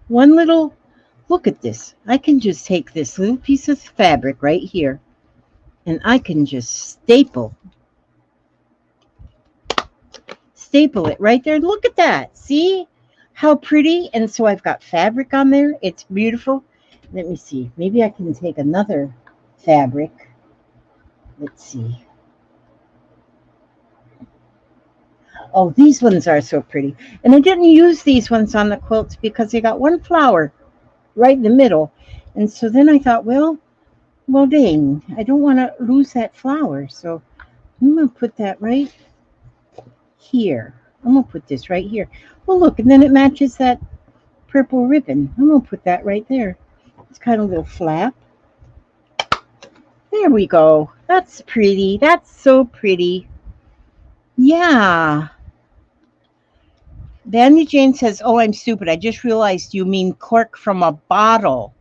one little, look at this. I can just take this little piece of fabric right here. And I can just staple it right there. Look at that. See how pretty? And so I've got fabric on there. It's beautiful. Let me see. Maybe I can take another fabric. Let's see. Oh, these ones are so pretty. And I didn't use these ones on the quilts because they got one flower right in the middle. And so then I thought, well, dang, I don't want to lose that flower. So I'm going to put that right here. I'm going to put this right here. Well, look, and then it matches that purple ribbon. I'm going to put that right there. It's kind of a little flap. There we go. That's pretty. That's so pretty. Yeah. Danny Jane says, oh, I'm stupid. I just realized you mean cork from a bottle.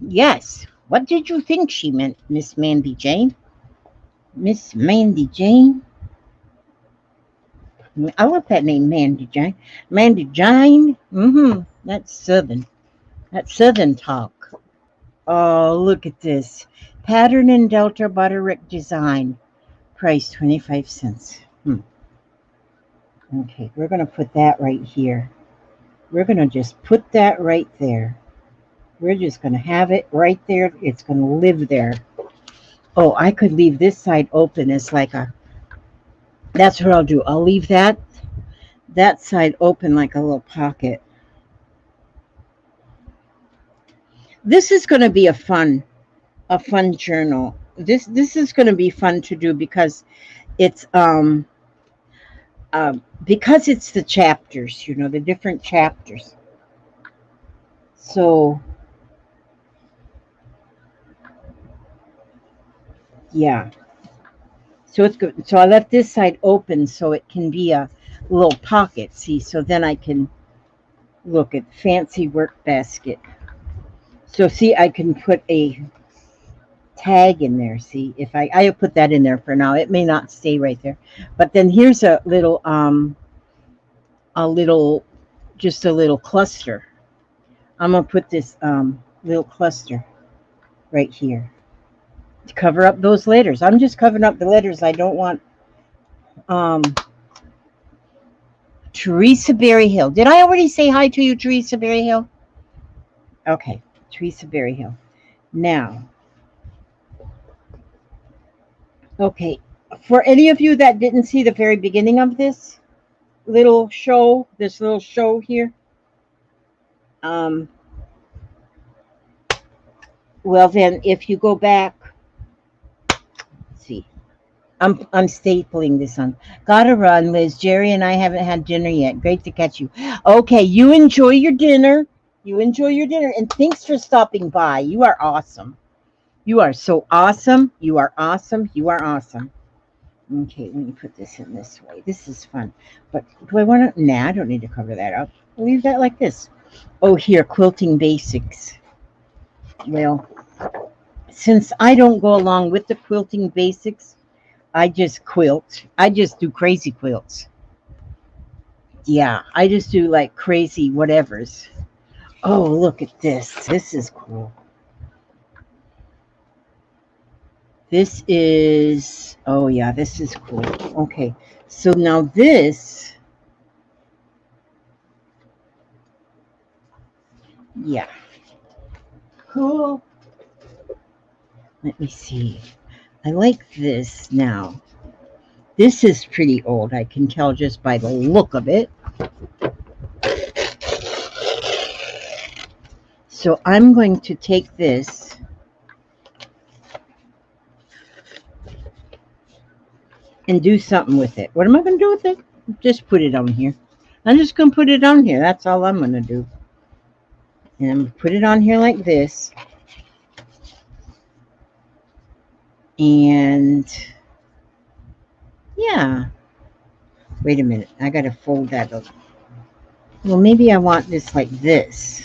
Yes. What did you think she meant, Miss Mandy Jane? Miss Mandy Jane? I love that name, Mandy Jane. Mandy Jane? That's Southern. That's Southern talk. Oh, look at this. Pattern in Delta Butterick design. Price 25 cents. Okay, we're going to put that right here. We're going to just put that right there. We're just going to have it right there. It's going to live there. Oh, I could leave this side open as like a... That's what I'll do. I'll leave that side open like a little pocket. This is going to be a fun journal. This is going to be fun to do because it's the chapters, you know, the different chapters. So yeah. So it's good. So I left this side open so it can be a little pocket. See, so then I can look at fancy work basket. So see, I can put a tag in there. See, if I'll put that in there for now. It may not stay right there, but then here's a little just a little cluster. I'm gonna put this little cluster right here to cover up those letters. I'm just covering up the letters. I don't want Teresa Berryhill. Did I already say hi to you, Teresa Berryhill? Okay, Teresa Berryhill. Now, okay, for any of you that didn't see the very beginning of this little show here, well then, if you go back, see, I'm stapling this on. Gotta run, Liz. Jerry and I haven't had dinner yet. Great to catch you. Okay, you enjoy your dinner. And thanks for stopping by. You are awesome. You are so awesome. You are awesome. You are awesome. Okay, let me put this in this way. This is fun. But do I want to? Nah, I don't need to cover that up. I'll leave that like this. Oh, here, quilting basics. Well, since I don't go along with the quilting basics, I just quilt. I just do crazy quilts. Yeah, I just do like crazy whatevers. Oh, look at this. This is cool. This is, oh yeah, this is cool. Okay, so now this, yeah, cool. Let me see. I like this now. This is pretty old. I can tell just by the look of it. So I'm going to take this and do something with it. What am I going to do with it? Just put it on here. I'm just going to put it on here. That's all I'm going to do. And I'm going to put it on here like this. And yeah. Wait a minute. I got to fold that up. Well, maybe I want this like this.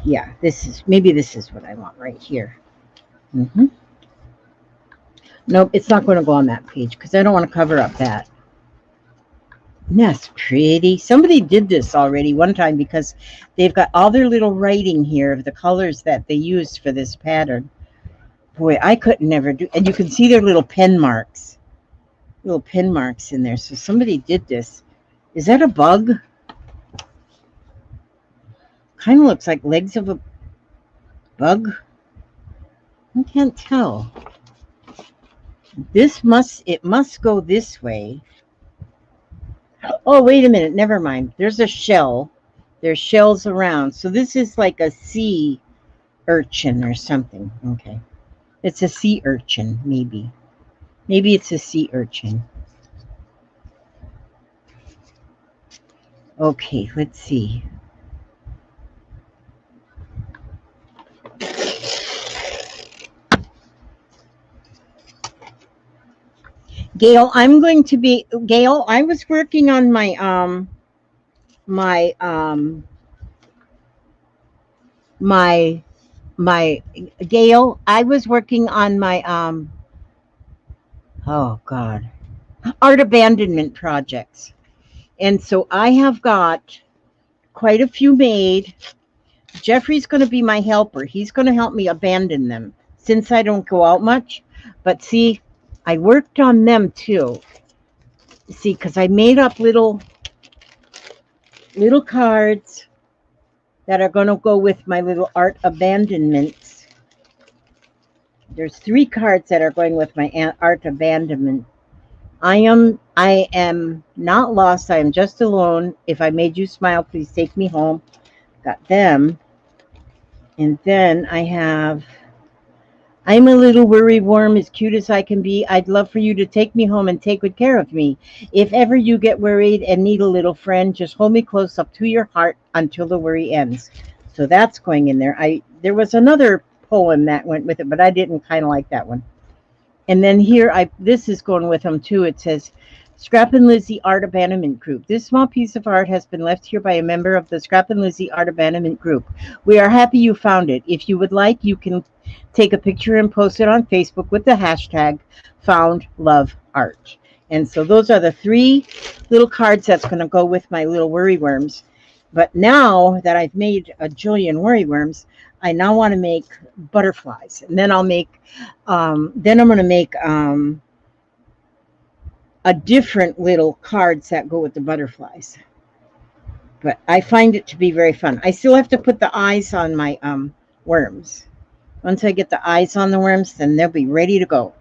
Yeah, maybe this is what I want right here. Nope, it's not going to go on that page because I don't want to cover up that. That's pretty. Somebody did this already one time because they've got all their little writing here of the colors that they used for this pattern. Boy, I couldn't never do. And you can see their little pen marks. Little pen marks in there. So somebody did this. Is that a bug? Kind of looks like legs of a bug. I can't tell. It must go this way. Oh, wait a minute. Never mind. There's a shell. There's shells around. So this is like a sea urchin or something. Okay. It's a sea urchin, maybe. Maybe it's a sea urchin. Okay, let's see. Gail, Gail, I was working on my my my Gail, I was working on my oh God, art abandonment projects. And so I have got quite a few made. Jeffrey's going to be my helper. He's going to help me abandon them since I don't go out much. But see, I worked on them too. See, because I made up little cards that are going to go with my little art abandonments. There's 3 cards that are going with my art abandonment. I am not lost. I am just alone. If I made you smile, please take me home. Got them. And then I'm a little worrywart, as cute as I can be. I'd love for you to take me home and take good care of me. If ever you get worried and need a little friend, just hold me close up to your heart until the worry ends. So that's going in there. There was another poem that went with it, but I didn't kind of like that one. And then here, this is going with them too. It says, Scrap and Lizzie Art Abandonment Group. This small piece of art has been left here by a member of the Scrap and Lizzie Art Abandonment Group. We are happy you found it. If you would like, you can take a picture and post it on Facebook with the hashtag #FoundLoveArt. And so those are the 3 little cards that's going to go with my little worry worms. But now that I've made a jillion worry worms, I now want to make butterflies. And then I'll make, then I'm going to make a different little cards that go with the butterflies. But I find it to be very fun. I still have to put the eyes on my worms. Once I get the eyes on the worms, then they'll be ready to go.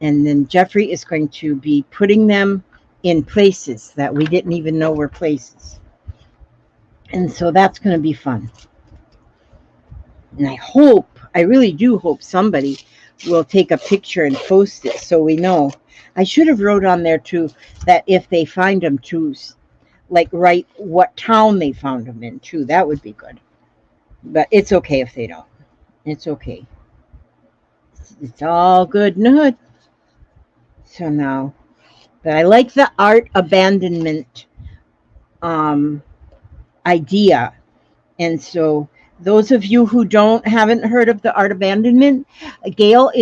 And then Jeffrey is going to be putting them in places that we didn't even know were places. And so that's going to be fun. And I really do hope somebody will take a picture and post it so we know. I should have wrote on there too that if they find them too, like write what town they found them in too. That would be good. But it's okay if they don't. It's okay. It's all good and good. So now, but I like the art abandonment idea. And so those of you who haven't heard of the art abandonment, Gail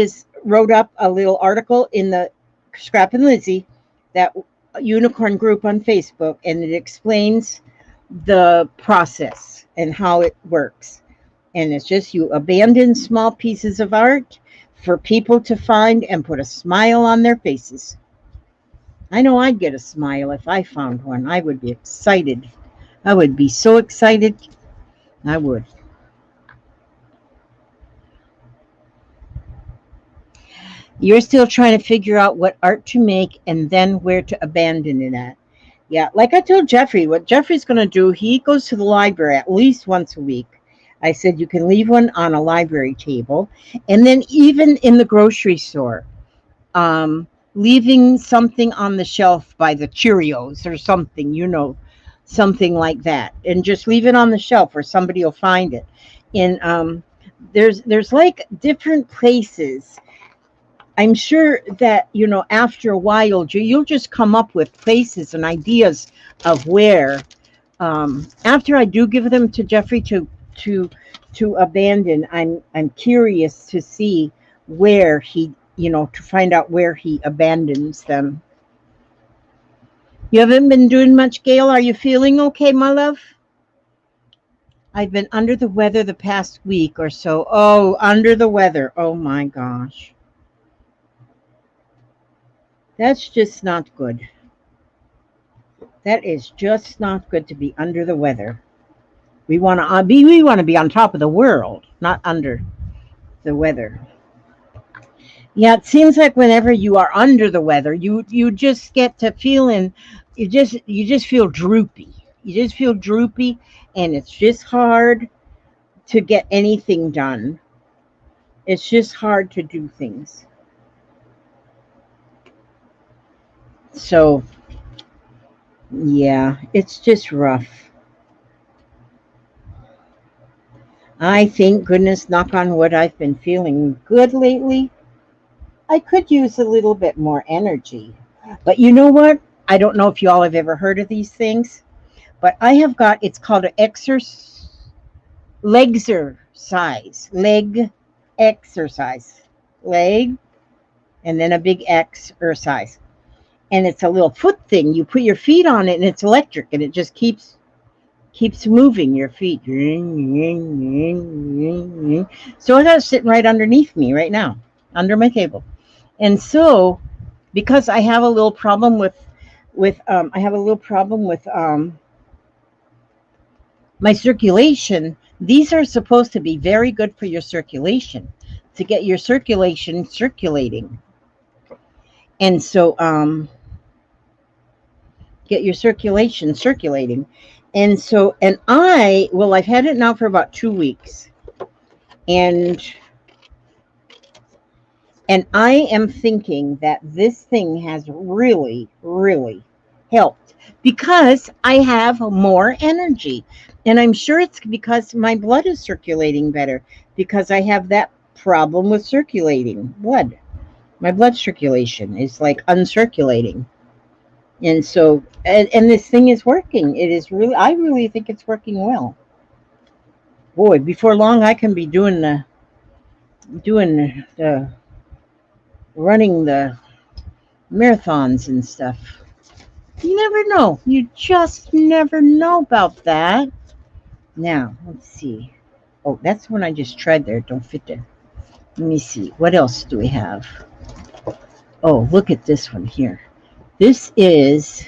wrote up a little article in the Scrap and Lizzie, that unicorn group on Facebook, and it explains the process and how it works. And it's just you abandon small pieces of art for people to find and put a smile on their faces. I know I'd get a smile if I found one. I would be excited. I would be so excited. I would. You're still trying to figure out what art to make and then where to abandon it at. Yeah, like I told Jeffrey, what Jeffrey's going to do, he goes to the library at least once a week. I said you can leave one on a library table. And then even in the grocery store, leaving something on the shelf by the Cheerios or something, something like that. And just leave it on the shelf or somebody will find it. And there's like different places. I'm sure that, after a while, you'll just come up with places and ideas of where, after I do give them to Jeffrey to abandon, I'm curious to see where he, to find out where he abandons them. You haven't been doing much, Gail. Are you feeling okay, my love? I've been under the weather the past week or so. Oh, under the weather. Oh my gosh. That's just not good. That is just not good to be under the weather. We want to be on top of the world, not under the weather. Yeah, it seems like whenever you are under the weather, you just get to feeling, you just feel droopy. You just feel droopy, and it's just hard to get anything done. It's just hard to do things. So Yeah, it's just rough. I thank goodness, knock on wood, I've been feeling good lately. I could use a little bit more energy. But you know what? I don't know if you all have ever heard of these things, but I have got, it's called an leg exercise, leg, and then a big exercise. And it's a little foot thing. You put your feet on it and it's electric and it just keeps moving your feet. So I got it sitting right underneath me right now, under my table. And so, because I have a little problem with my circulation, these are supposed to be very good for your circulation, to get your circulation circulating. And so, get your circulation circulating. And so, I've had it now for about 2 weeks. And I am thinking that this thing has really, really helped because I have more energy. And I'm sure it's because my blood is circulating better because I have that problem with circulating blood. My blood circulation is like uncirculating. And so, and this thing is working. It is really, I really think it's working well. Boy, before long, I can be doing the running the marathons and stuff. You never know. You just never know about that. Now, let's see. Oh, that's one I just tried there. Don't fit there. Let me see. What else do we have? Oh, look at this one here. This was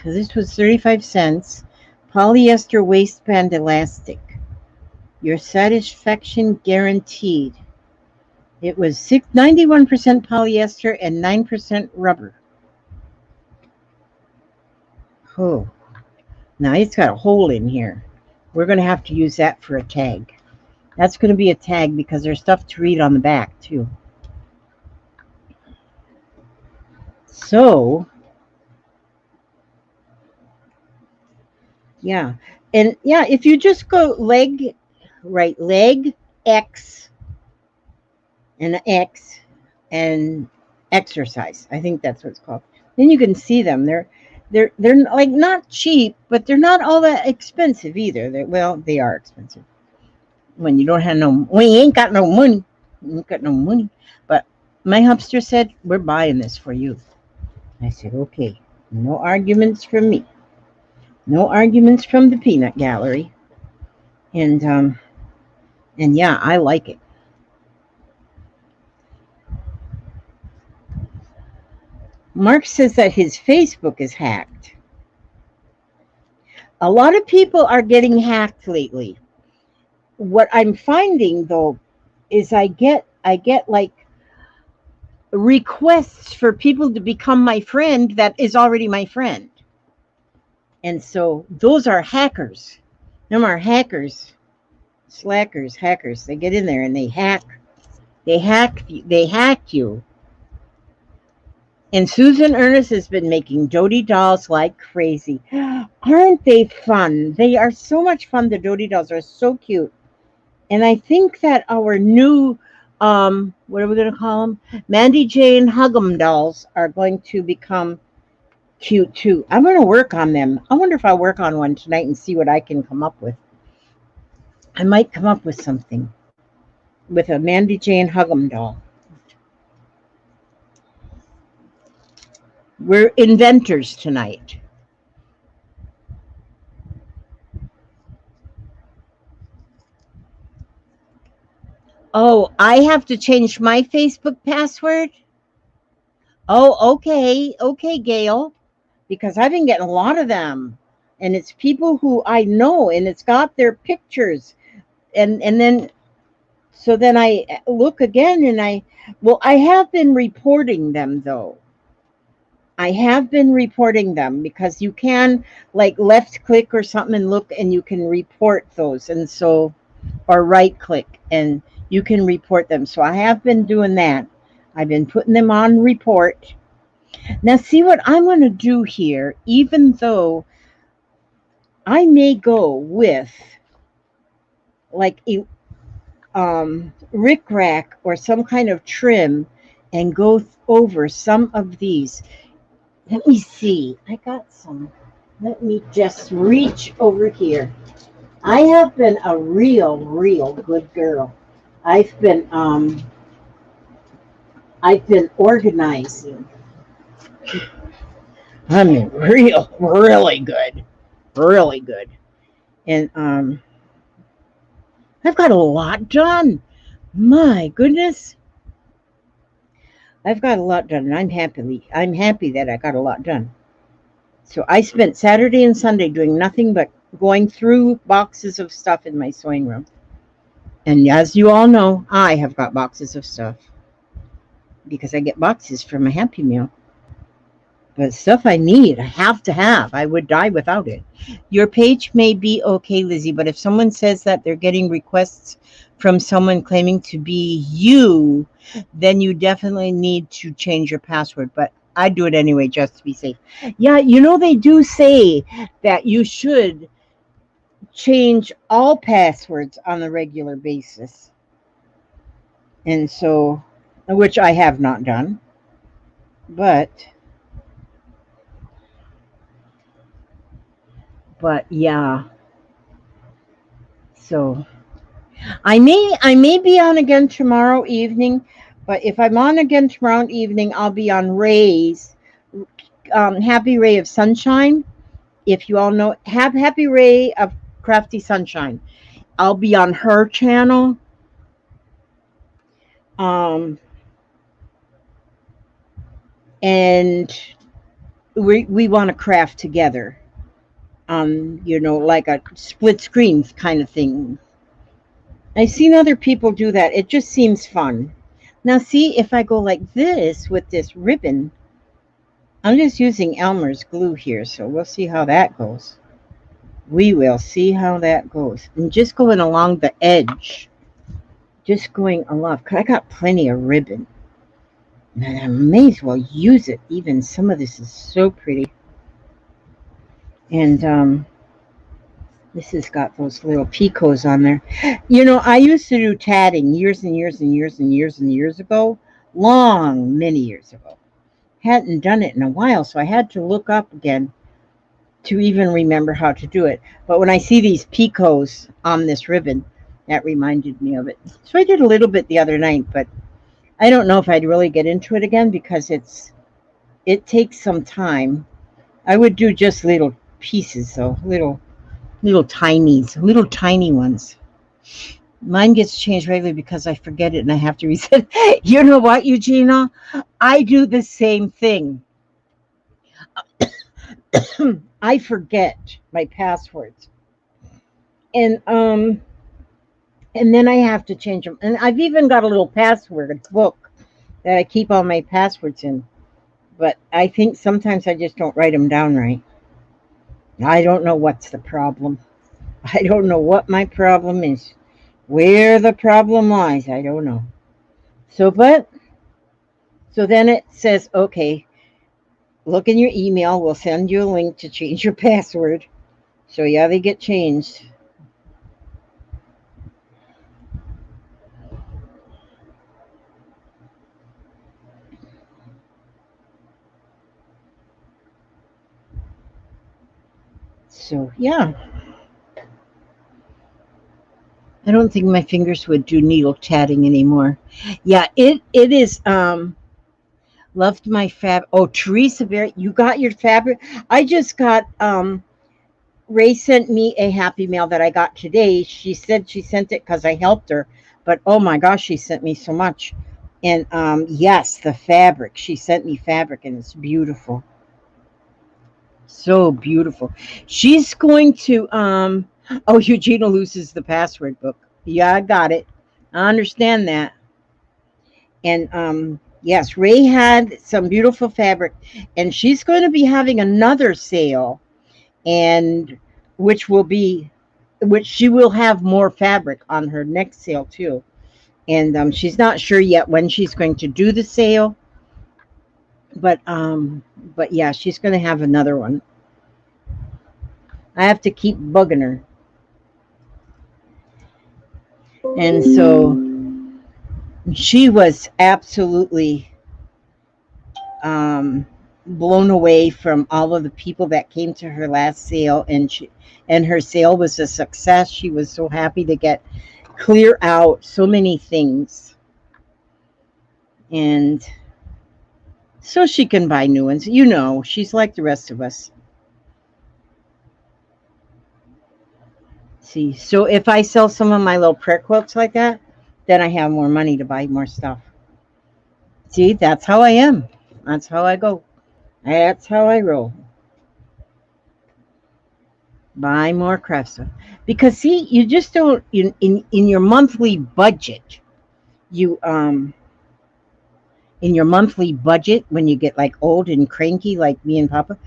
35 cents. Polyester waistband elastic. Your satisfaction guaranteed. It was 91% polyester and 9% rubber. Oh, now it's got a hole in here. We're going to have to use that for a tag. That's going to be a tag because there's stuff to read on the back too. So, yeah. And yeah, if you just go leg X and X and exercise. I think that's what it's called. Then you can see them. They're like not cheap, but they're not all that expensive either. They are expensive when you don't have when you ain't got no money. You ain't got no money. But my hubster said, "We're buying this for you." I said, "Okay." No arguments from me. No arguments from the peanut gallery. And yeah, I like it. Mark says that his Facebook is hacked. A lot of people are getting hacked lately. What I'm finding though is I get like requests for people to become my friend that is already my friend. And so those are hackers. Them are hackers. Slackers, hackers. They get in there and they hack you. And Susan Ernest has been making Dodie dolls like crazy. Aren't they fun? They are so much fun. The Dodie dolls are so cute. And I think that our new, what are we going to call them? Mandy Jane Hug'em dolls are going to become cute too. I'm going to work on them. I wonder if I'll work on one tonight and see what I can come up with. I might come up with something with a Mandy Jane Hug'em doll. We're inventors tonight. Oh, I have to change my Facebook password? Oh, okay. Okay, Gail. Because I've been getting a lot of them. And it's people who I know, and it's got their pictures. And then, so then I look again, and I have been reporting them, though. I have been reporting them because you can like left click or something and look and you can report those. And so, or right click and you can report them. So I have been doing that. I've been putting them on report. Now see what I'm going to do here, even though I may go with like a rickrack or some kind of trim and go over some of these. Let me see. I got some. Let me just reach over here. I have been a real good girl. I've been um I've been organizing. I mean, really good, really good, and I've got a lot done. My goodness, I've got a lot done, and I'm happy that I got a lot done. So I spent Saturday and Sunday doing nothing but going through boxes of stuff in my sewing room. And as you all know, I have got boxes of stuff because I get boxes from a Happy Meal. But stuff I need, I have to have. I would die without it. Your page may be okay, Lizzie, but if someone says that they're getting requests from someone claiming to be you, then you definitely need to change your password. But I do it anyway just to be safe. Yeah, they do say that you should change all passwords on a regular basis. And so, which I have not done. But yeah. So I may be on again tomorrow evening, but if I'm on again tomorrow evening, I'll be on Ray's Happy Ray of Sunshine. If you all know, Happy Ray of Crafty Sunshine, I'll be on her channel. And we want to craft together. Like a split screen kind of thing. I've seen other people do that. It just seems fun. Now, see, if I go like this with this ribbon, I'm just using Elmer's glue here, so we'll see how that goes. We will see how that goes. And just going along the edge. Just going along, because I got plenty of ribbon. And I may as well use it. Even some of this is so pretty. And this has got those little picots on there. I used to do tatting years and years and years and years and years ago. Many years ago. Hadn't done it in a while, so I had to look up again to even remember how to do it. But when I see these picots on this ribbon, that reminded me of it. So I did a little bit the other night, but I don't know if I'd really get into it again because it takes some time. I would do just little pieces, though, little tiny ones. Mine gets changed regularly because I forget it and I have to reset. You know what, Eugenia? I do the same thing. I forget my passwords. And then I have to change them. And I've even got a little password book that I keep all my passwords in. But I think sometimes I just don't write them down right. I don't know what's the problem. I don't know what my problem is. Where the problem lies, I don't know. So then it says, okay, look in your email. We'll send you a link to change your password. So yeah, they get changed. So yeah. I don't think my fingers would do needle tatting anymore. Yeah, it is loved my fab. Oh, Teresa Berry, you got your fabric. I just got Ray sent me a Happy Mail that I got today. She said she sent it because I helped her, but oh my gosh, she sent me so much. And yes, the fabric. She sent me fabric and it's beautiful. So beautiful. She's going to oh, Eugenia loses the password book. Yeah, I got it. I understand that. And yes, Ray had some beautiful fabric, and she's going to be having another sale, and which she will have more fabric on her next sale too. And she's not sure yet when she's going to do the sale, but yeah, she's going to have another one. I have to keep bugging her. And so she was absolutely blown away from all of the people that came to her last sale, and her sale was a success. She was so happy to get clear out so many things, and so she can buy new ones. You know, she's like the rest of us. See, so if I sell some of my little prayer quilts like that, then I have more money to buy more stuff. See, that's how I am. That's how I go. That's how I roll. Buy more craft stuff. Because see, you just don't in your monthly budget, you in your monthly budget when you get like old and cranky like me and Papa,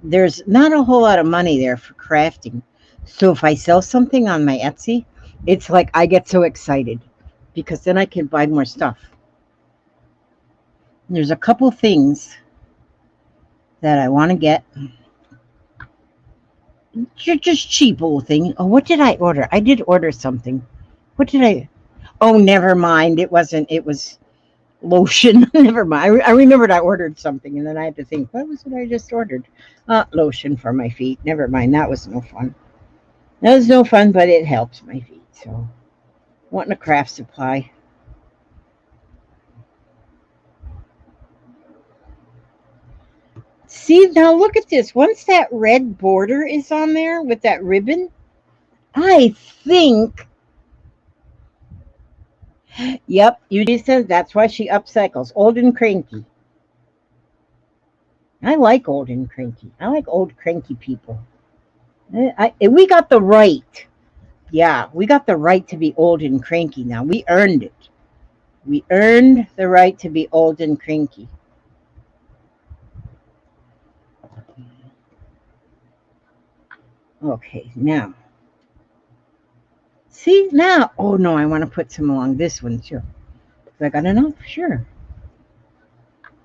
there's not a whole lot of money there for crafting. So if I sell something on my Etsy, it's like I get so excited because then I can buy more stuff. There's a couple things that I want to get. Just cheap little thing. Oh, what did I order? I did order something. What did I? Oh, never mind. It wasn't. It was lotion. Never mind. I remembered I ordered something, and then I had to think, what was it I just ordered? Lotion for my feet. Never mind. That was no fun. That was no fun, but it helps my feet. So, wanting a craft supply. See, now look at this. Once that red border is on there with that ribbon, I think, yep, you just said that's why she upcycles. Old and cranky. I like old and cranky. I like old cranky people. We got the right. Yeah, we got the right to be old and cranky now. We earned it. We earned the right to be old and cranky. Okay, now. See, now. Oh, no, I want to put some along this one, too. I got enough? Sure.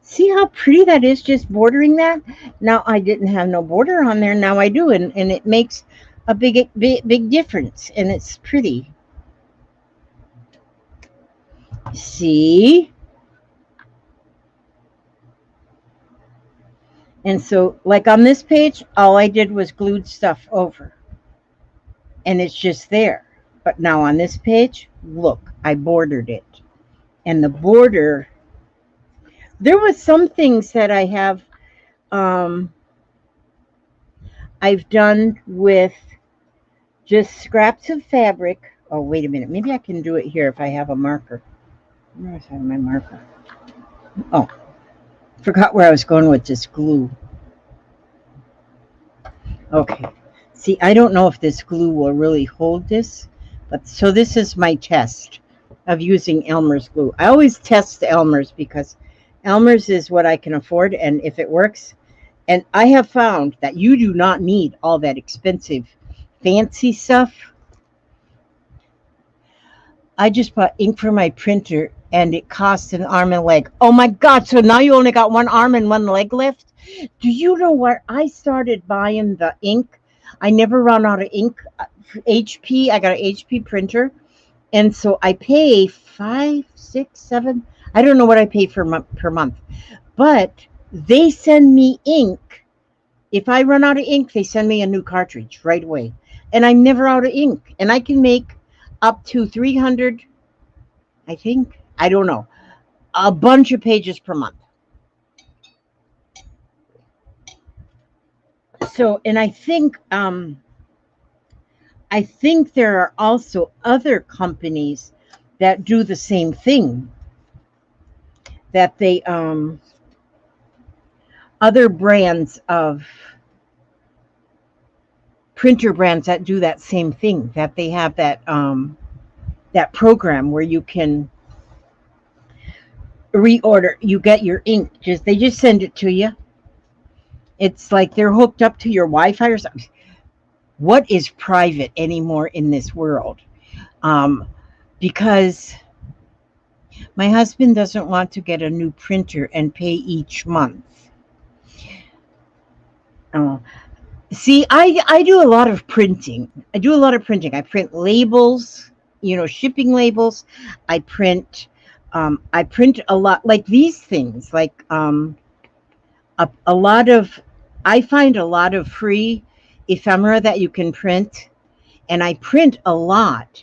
See how pretty that is, just bordering that? Now, I didn't have no border on there. Now I do, and it makes a big difference, and it's pretty. See? And so, like on this page, all I did was glued stuff over. And it's just there. But now on this page, look, I bordered it. And the border, there was some things that I have, I've done with just scraps of fabric. Oh, wait a minute. Maybe I can do it here if I have a marker. Where is my marker? Oh, forgot where I was going with this glue. Okay. See, I don't know if this glue will really hold this, but so this is my test of using Elmer's glue. I always test Elmer's because Elmer's is what I can afford, and if it works, and I have found that you do not need all that expensive, fancy stuff. I just bought ink for my printer, and it cost an arm and a leg. Oh my God, so now you only got one arm and one leg left? Do you know what? I started buying the ink. I never run out of ink. HP, I got an HP printer. And so I pay $5, $6, $7. I don't know what I pay per month. But they send me ink. If I run out of ink, they send me a new cartridge right away. And I'm never out of ink. And I can make up to 300, I think. I don't know. A bunch of pages per month. So, and I think there are also other companies that do the same thing. That they other brands of printer brands that do that same thing. That they have that that program where you can reorder. You get your ink. They just send it to you. It's like they're hooked up to your Wi-Fi or something. What is private anymore in this world? Because my husband doesn't want to get a new printer and pay each month. See, I do a lot of printing. I do a lot of printing. I print labels, shipping labels. I print a lot like these things, like a lot of I find a lot of free ephemera that you can print, and I print a lot.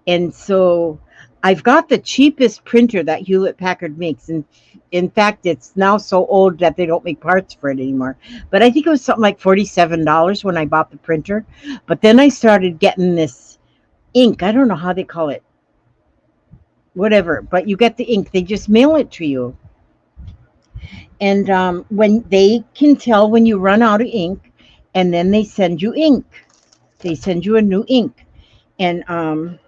And so I've got the cheapest printer that Hewlett Packard makes. And in fact, it's now so old that they don't make parts for it anymore. But I think it was something like $47 when I bought the printer. But then I started getting this ink. I don't know how they call it. Whatever. But you get the ink. They just mail it to you. And when they can tell when you run out of ink, and then they send you ink. They send you a new ink. And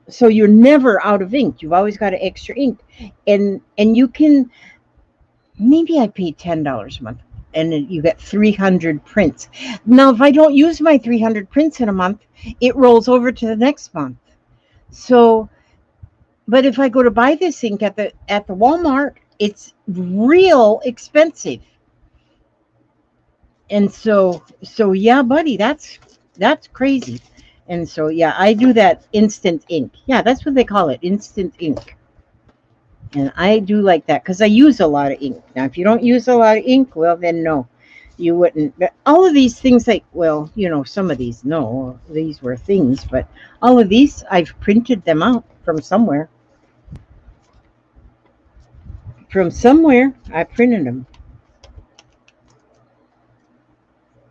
so you're never out of ink. You've always got an extra ink. And you can, maybe I pay $10 a month, and you get 300 prints. Now, if I don't use my 300 prints in a month, it rolls over to the next month. So, but if I go to buy this ink at the Walmart, it's real expensive. And so yeah, buddy, that's crazy. And so yeah, I do that instant ink. Yeah, that's what they call it, instant ink. And I do like that because I use a lot of ink. Now, if you don't use a lot of ink, well, then no, you wouldn't. But all of these things, like, well, some of these, no, these were things, but all of these, I've printed them out from somewhere. From somewhere, I printed them.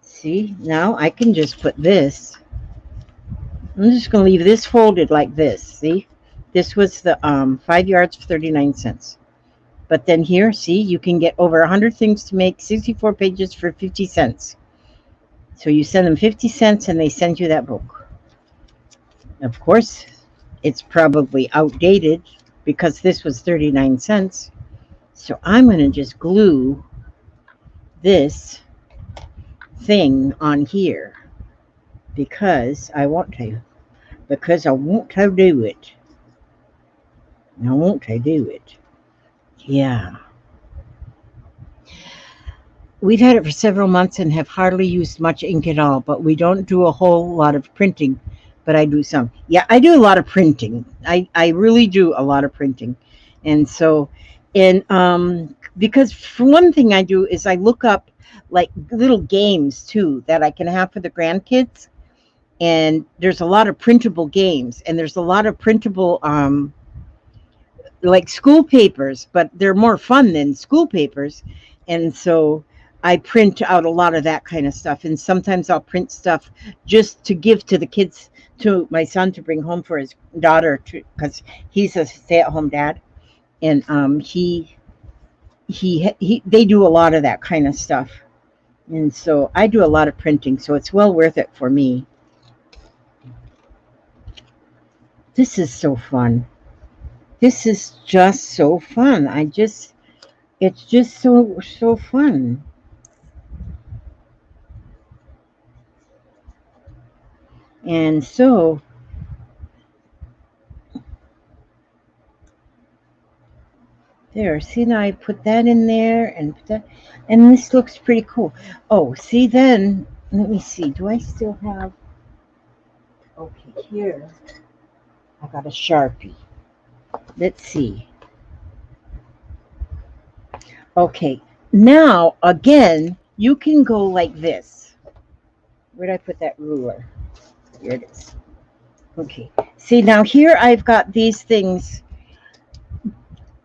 See, now I can just put this. I'm just going to leave this folded like this. See, this was the 5 yards for 39 cents. But then here, see, you can get over 100 things to make 64 pages for 50 cents. So you send them 50 cents and they send you that book. Of course, it's probably outdated because this was 39 cents. So I'm going to just glue this thing on here because I want to. Because I want to do it. I want to do it. Yeah. We've had it for several months and have hardly used much ink at all, but we don't do a whole lot of printing, but I do some. Yeah, I do a lot of printing. I really do a lot of printing. And so, because for one thing I do is I look up like little games too that I can have for the grandkids. And there's a lot of printable games, and there's a lot of printable like school papers, but they're more fun than school papers. And so I print out a lot of that kind of stuff. And sometimes I'll print stuff just to give to the kids, to my son to bring home for his daughter, because he's a stay-at-home dad. And they do a lot of that kind of stuff. And so I do a lot of printing, so it's well worth it for me. This is so fun. This is just so fun. It's just so fun. And so there, see, now I put that in there and put that, and this looks pretty cool. Oh, see, then let me see. Do I still have? Okay, here I got a Sharpie. Let's see. Okay, now again, you can go like this. Where'd I put that ruler? Here it is. Okay, see, now here I've got these things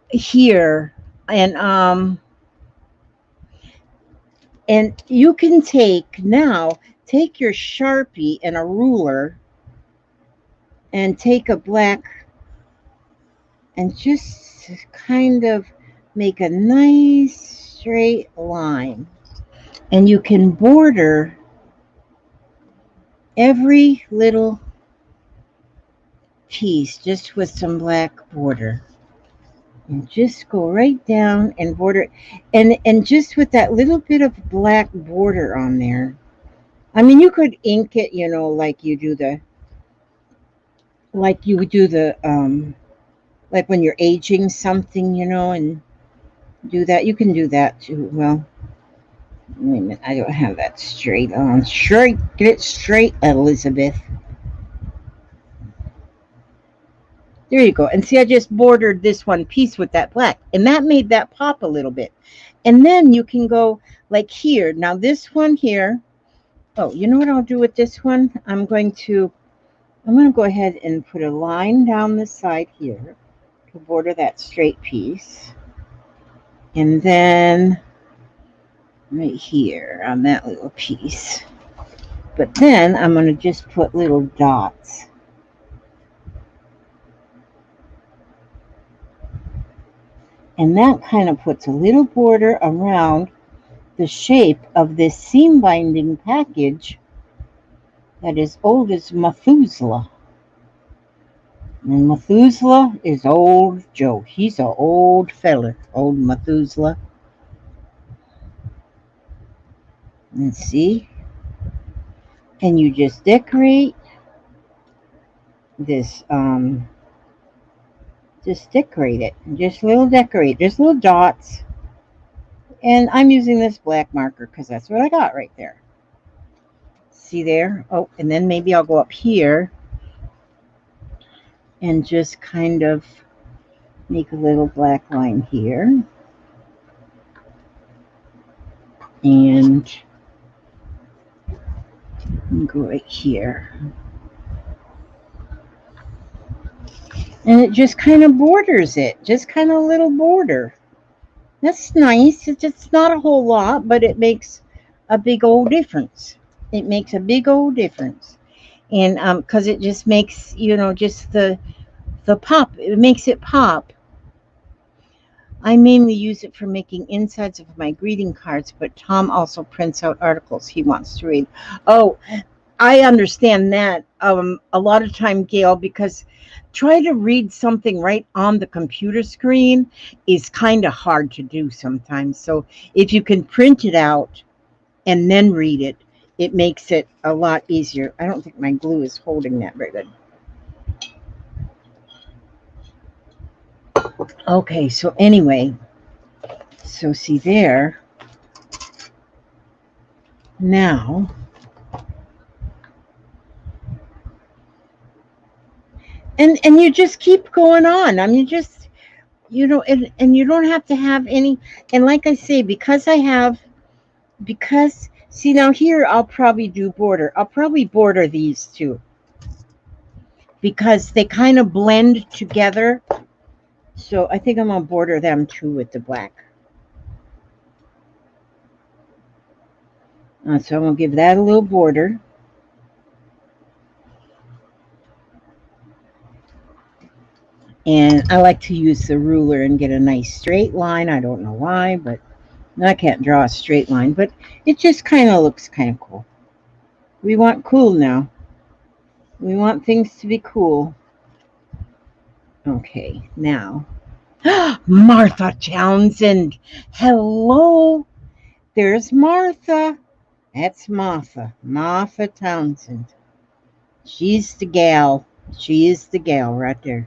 here, and you can take your Sharpie and a ruler and take a black and just kind of make a nice straight line, and you can border every little piece just with some black border, and just go right down and border, and just with that little bit of black border on there. I mean, you could ink it, like you do the like when you're aging something, and do that. You can do that too. Well, Wait a minute, I don't have that straight on. Straight, get it straight, Elizabeth. There you go. And see, I just bordered this one piece with that black, and that made that pop a little bit. And then you can go like here. Now this one here, oh, you know what I'll do with this one? I'm going to go ahead and put a line down the side here to border that straight piece. And then right here on that little piece. But then I'm going to just put little dots. And that kind of puts a little border around the shape of this seam binding package that is old as Methuselah. And Methuselah is old Joe. He's an old fella, old Methuselah. Let's see. And you just decorate this, just decorate it. Just little decorate, just little dots. And I'm using this black marker because that's what I got right there. See there? Oh, and then maybe I'll go up here and just kind of make a little black line here. And go right here. And it just kind of borders it, just kind of a little border. That's nice. It's not a whole lot, but it makes a big old difference. It makes a big old difference. And because it just makes, you know, just the pop, it makes it pop. I mainly use it for making insides of my greeting cards, but Tom also prints out articles he wants to read. Oh, I understand that a lot of time, Gail, because try to read something right on the computer screen is kind of hard to do sometimes. So if you can print it out and then read it, it makes it a lot easier. I don't think my glue is holding that very good. Okay, so anyway, so see there. Now, and you just keep going on. I mean, just, you know, and you don't have to have any, and like I say, because see now here I'll probably do border. I'll probably border these two because they kind of blend together. So I think I'm going to border them too with the black. So I'm going to give that a little border. And I like to use the ruler and get a nice straight line. I don't know why, but I can't draw a straight line, but it just kind of looks kind of cool. We want cool now. We want things to be cool. Okay, now. Martha Townsend. Hello. There's Martha. That's Martha. Martha Townsend. She's the gal. She is the gal right there.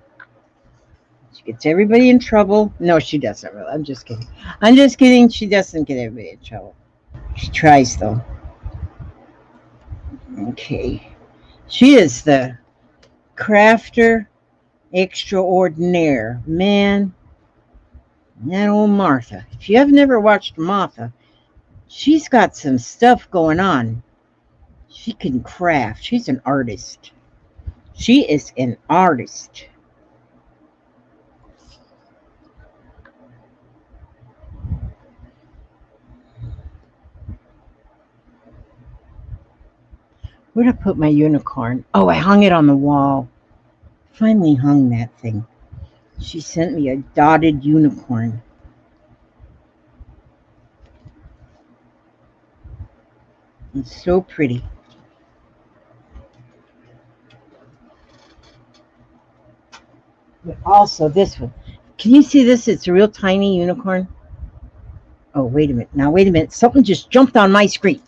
She gets everybody in trouble. No, she doesn't really. I'm just kidding. I'm just kidding. She doesn't get everybody in trouble. She tries, though. Okay. She is the crafter extraordinaire. Man, that old Martha. If you have never watched Martha, she's got some stuff going on. She can craft. She's an artist. She is an artist. Where'd I put my unicorn? Oh, I hung it on the wall. Finally hung that thing. She sent me a dotted unicorn. It's so pretty. But also this one. Can you see this? It's a real tiny unicorn. Oh, wait a minute. Now, wait a minute. Something just jumped on my screen.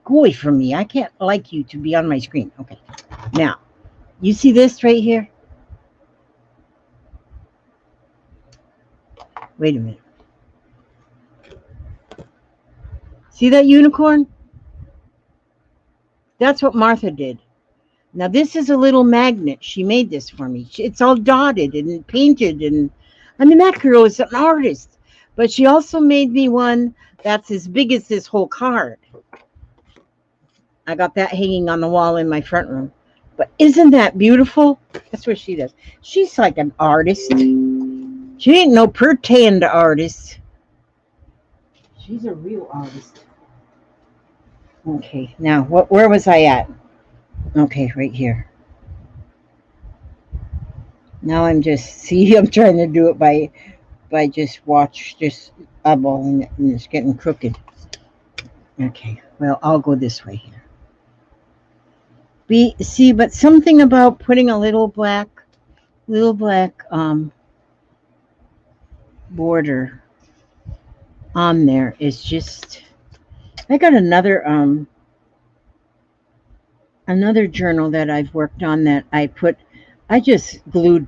Go away from me. I can't like you to be on my screen. Okay. Now, you see this right here? Wait a minute. See that unicorn? That's what Martha did. Now this is a little magnet. She made this for me. It's all dotted and painted, and I mean that girl is an artist. But she also made me one that's as big as this whole card. I got that hanging on the wall in my front room. But isn't that beautiful? That's what she does. She's like an artist. She ain't no pretend artist. She's a real artist. Okay, now where was I at? Okay, right here. Now I'm trying to do it by just eyeballing it, and it's getting crooked. Okay, well, I'll go this way here. But something about putting a little black border on there is just. I got another journal that I've worked on that I just glued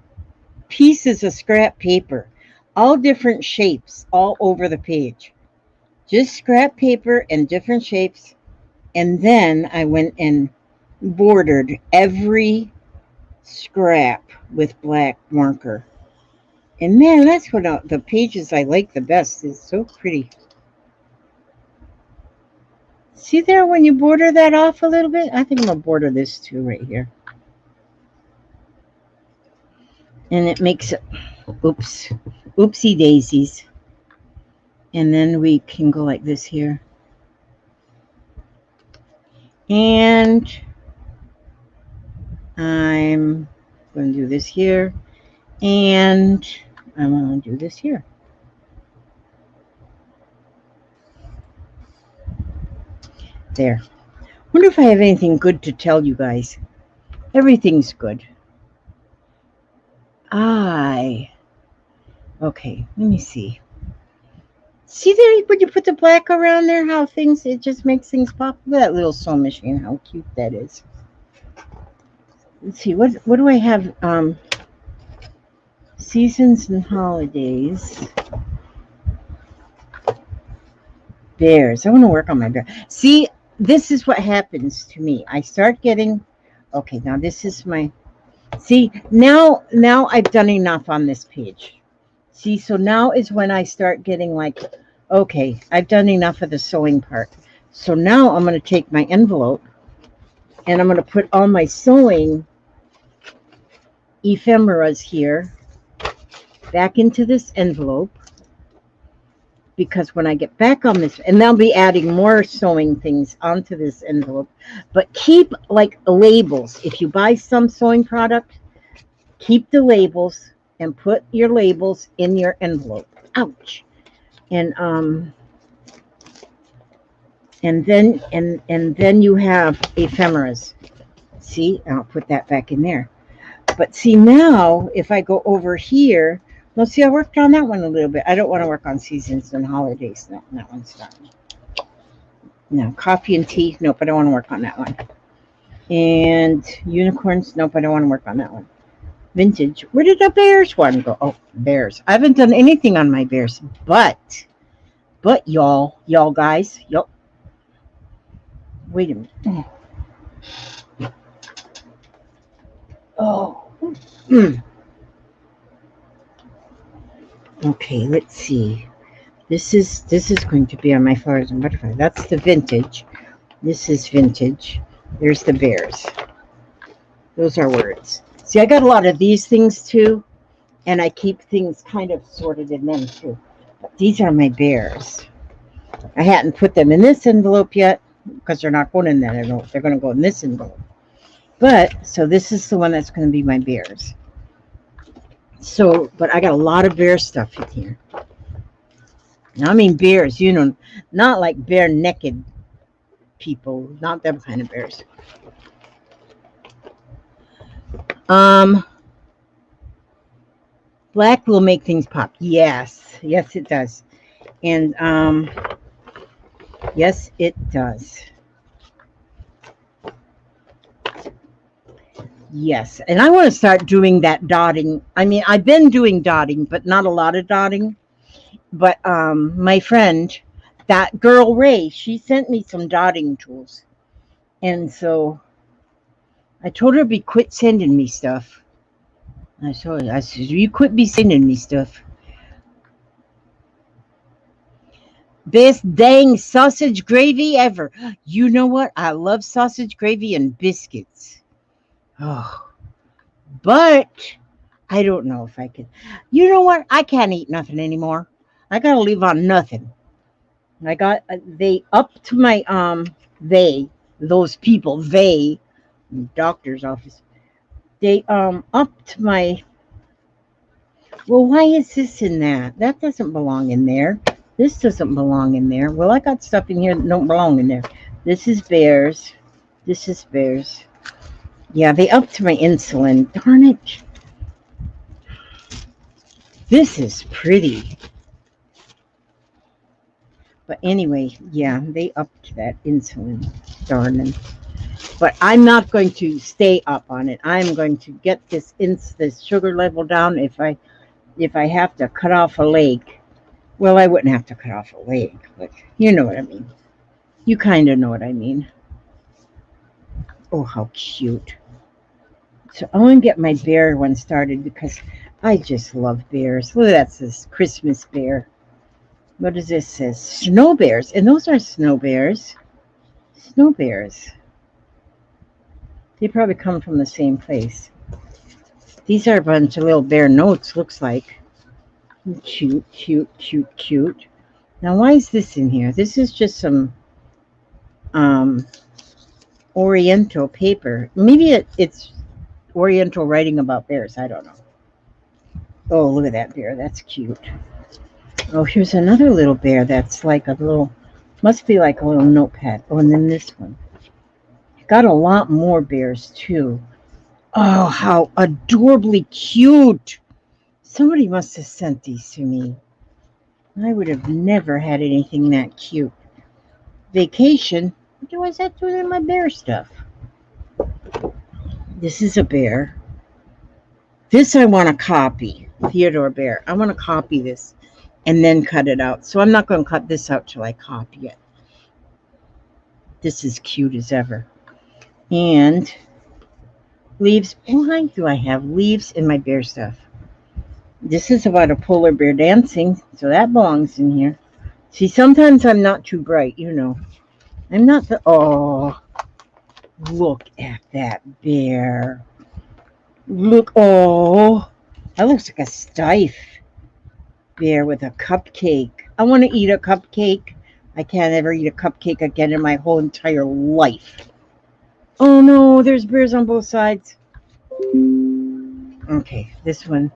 pieces of scrap paper, all different shapes, all over the page. Just scrap paper and different shapes. And then I went and bordered every scrap with black marker. And man, that's what the pages I like the best. It's so pretty. See there when you border that off a little bit? I think I'm going to border this too right here. And it makes it, oopsie daisies. And then we can go like this here. And I'm going to do this here. And I'm going to do this here. There. Wonder if I have anything good to tell you guys. Everything's good. Okay, let me see. See there when you put the black around there, how it just makes things pop? Look at that little sewing machine, how cute that is. Let's see, what do I have? Seasons and holidays. Bears. I want to work on my bear. See, this is what happens to me. I start getting, okay, now this is my, see, now I've done enough on this page. See, so now is when I start getting like, okay, I've done enough of the sewing part. So now I'm going to take my envelope and I'm going to put all my sewing ephemeras here back into this envelope. Because when I get back on this, and they'll be adding more sewing things onto this envelope, but keep like labels. If you buy some sewing product, keep the labels and put your labels in your envelope. Ouch. And then you have ephemeras. See, I'll put that back in there. But see now, if I go over here, well, see, I worked on that one a little bit. I don't want to work on seasons and holidays. No, that one's done. No, coffee and tea. Nope, I don't want to work on that one. And unicorns. Nope, I don't want to work on that one. Vintage. Where did the bears one go? Oh, bears. I haven't done anything on my bears, but y'all guys, y'all. Wait a minute. Oh. Okay, let's see. This is going to be on my flowers and butterflies. That's the vintage. This is vintage. There's the bears. Those are words. See, I got a lot of these things too, and I keep things kind of sorted in them too. But these are my bears. I hadn't put them in this envelope yet because they're not going in that envelope. They're going to go in this envelope. But so this is the one that's going to be my bears. So, but I got a lot of bear stuff in here. Now, I mean bears, you know, not like bare naked people, not them kind of bears. Black will make things pop. Yes, it does. And yes, it does. Yes, and I want to start doing that dotting. I mean, I've been doing dotting, but not a lot of dotting. But my friend that girl Ray, she sent me some dotting tools. And so I told her to quit sending me stuff. I said, you quit be sending me stuff. Best dang sausage gravy ever. You know what? I love sausage gravy and biscuits. Oh, but I don't know if I could. You know what? I can't eat nothing anymore. I gotta live on nothing. I got they upped my those people doctor's office. They upped my. Well, why is this in that? That doesn't belong in there. This doesn't belong in there. Well, I got stuff in here that don't belong in there. This is bears. This is bears. Yeah, they upped my insulin. Darn it. This is pretty. But anyway, yeah, they upped that insulin. Darn it. But I'm not going to stay up on it. I'm going to get this sugar level down if I have to cut off a leg. Well, I wouldn't have to cut off a leg, but you know what I mean. You kind of know what I mean. Oh, how cute. So I want to get my bear one started because I just love bears. Look, that's this Christmas bear. What does this say? Snow bears. And those are snow bears. Snow bears. They probably come from the same place. These are a bunch of little bear notes, looks like. Cute, cute, cute, cute. Now, why is this in here? This is just some Oriental paper. Maybe it's Oriental writing about bears. I don't know. Oh, look at that bear. That's cute. Oh, here's another little bear that's like a little, must be like a little notepad. Oh, and then this one. Got a lot more bears, too. Oh, how adorably cute. Somebody must have sent these to me. I would have never had anything that cute. Vacation? What do I have to do with my bear stuff? This is a bear. This I want to copy. Theodore Bear. I want to copy this and then cut it out. So I'm not going to cut this out till I copy it. This is cute as ever. And leaves. Why do I have leaves in my bear stuff? This is about a polar bear dancing, so that belongs in here. See, sometimes I'm not too bright, you know. I'm not the... Oh, look at that bear. Look, oh, that looks like a stiff bear with a cupcake. I want to eat a cupcake. I can't ever eat a cupcake again in my whole entire life. Oh, no, there's bears on both sides. Okay, this one.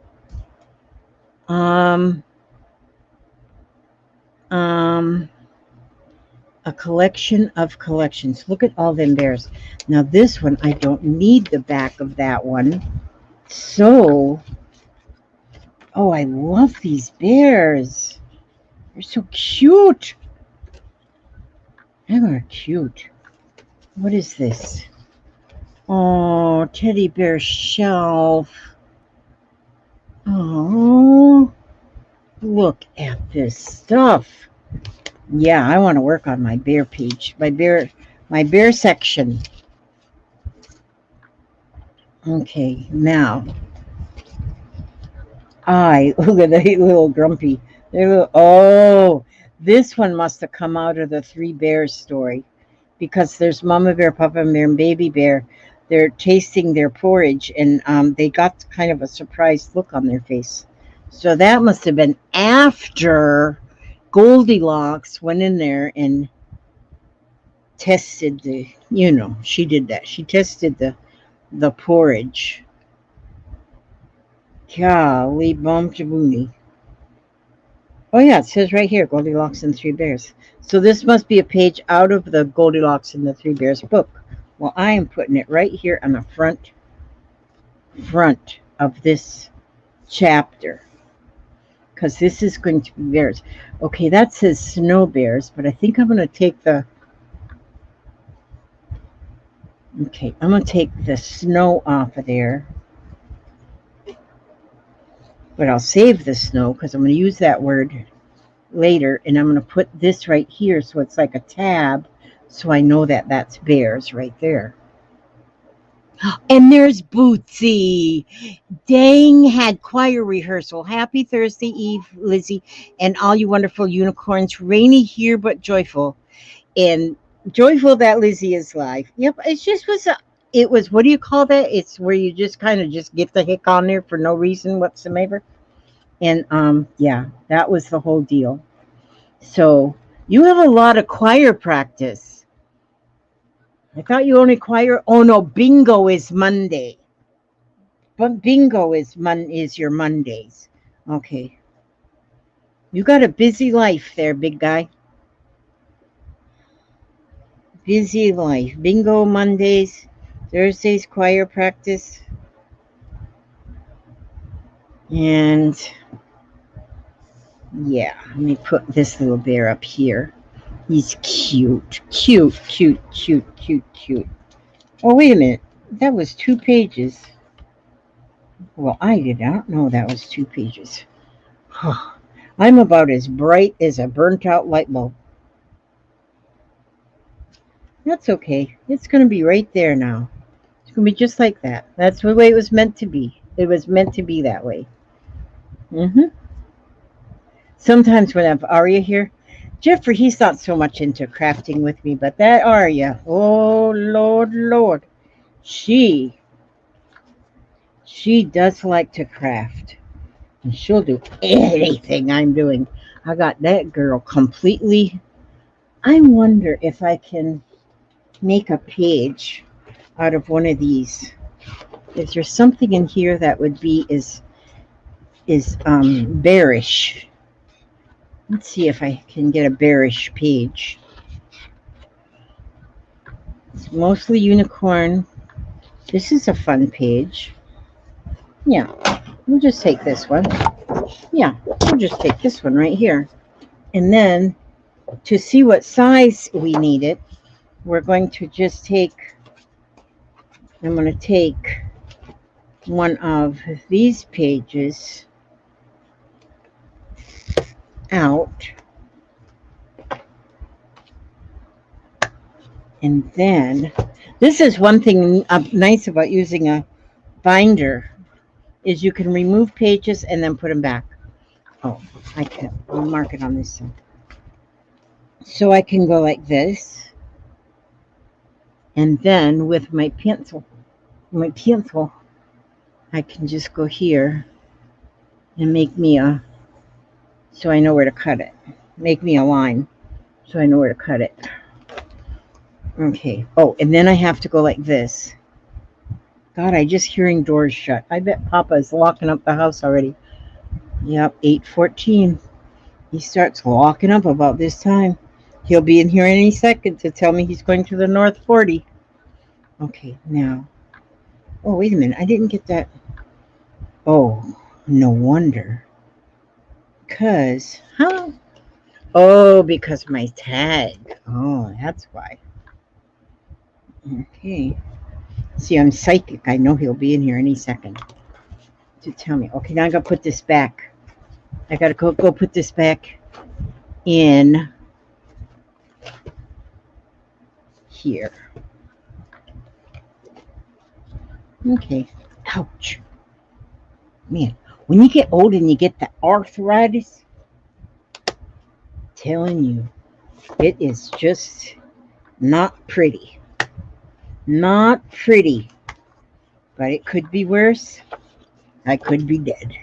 A collection of collections. Look at all them bears. Now this one, I don't need the back of that one. So, oh, I love these bears. They're so cute. They're cute. What is this? Oh, teddy bear shelf. Oh, look at this stuff. Yeah, I want to work on my bear page, my bear section. Okay, now look at that little grumpy. Oh, this one must have come out of the Three Bears story, because there's Mama Bear, Papa Bear, and Baby Bear. They're tasting their porridge, and they got kind of a surprised look on their face. So that must have been after Goldilocks went in there and tested the, you know, she did that. She tested the porridge. Golly bum jaboonie. Oh yeah, it says right here, Goldilocks and Three Bears. So this must be a page out of the Goldilocks and the Three Bears book. Well, I am putting it right here on the front of this chapter, because this is going to be bears. Okay, that says snow bears, but I think I'm going to take the... Okay, I'm going to take the snow off of there. But I'll save the snow, because I'm going to use that word later, and I'm going to put this right here so it's like a tab, so I know that that's Bears right there. And there's Bootsy. Dang, had choir rehearsal. Happy Thursday Eve, Lizzie, and all you wonderful unicorns. Rainy here, but joyful. And joyful that Lizzie is live. Yep, it was, what do you call that? It's where you just kind of just get the hick on there for no reason whatsoever. And yeah, that was the whole deal. So you have a lot of choir practice. I thought you only choir. Oh no, bingo is Monday. But bingo is your Mondays. Okay. You got a busy life there, big guy. Busy life. Bingo Mondays, Thursdays choir practice. And yeah, let me put this little bear up here. He's cute. Cute, cute, cute, cute, cute. Oh, wait a minute. That was 2 pages. Well, I did not know that was 2 pages. I'm about as bright as a burnt out light bulb. That's okay. It's going to be right there now. It's going to be just like that. That's the way it was meant to be. It was meant to be that way. Sometimes when I have Aria here, Jeffrey, he's not so much into crafting with me, but that Aria, oh, Lord, Lord, she does like to craft. And she'll do anything I'm doing. I got that girl completely. I wonder if I can make a page out of one of these. Is there something in here that would be bearish? Let's see if I can get a bearish page. It's mostly unicorn. This is a fun page. Yeah, we'll just take this one. Yeah, we'll just take this one right here. And then to see what size we need it, we're going to just I'm going to take one of these pages out. And then, this is one thing nice about using a binder, is you can remove pages and then put them back. Oh, I can. I'll mark it on this side. So I can go like this. And then with my pencil, I can just go here and make me so I know where to cut it. Make me a line so I know where to cut it. Okay. Oh, and then I have to go like this. God, I just hearing doors shut. I bet Papa is locking up the house already. Yep, 8:14. He starts locking up about this time. He'll be in here any second to tell me he's going to the North 40. Okay, now. Oh, wait a minute. I didn't get that. Oh, no wonder. Because, huh? Oh, because my tag. Oh, that's why. Okay. See, I'm psychic. I know he'll be in here any second to tell me. Okay, now I gotta put this back. I gotta go put this back in here. Okay. Ouch. Man, when you get old and you get the arthritis, telling you, it is just not pretty. Not pretty. But it could be worse. I could be dead.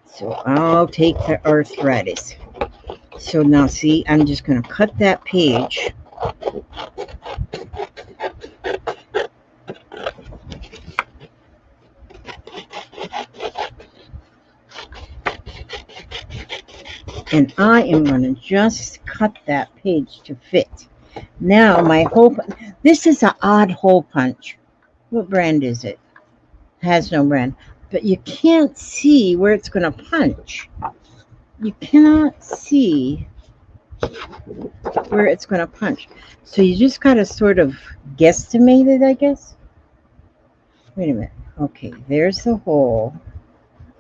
So I'll take the arthritis. So now see, I'm just going to cut that page. And I am going to just cut that page to fit. Now my hole, this is an odd hole punch. What brand is it? Has no brand. But you can't see where it's going to punch. You cannot see where it's going to punch. So you just got to sort of guesstimate it, I guess. Wait a minute. Okay, there's the hole.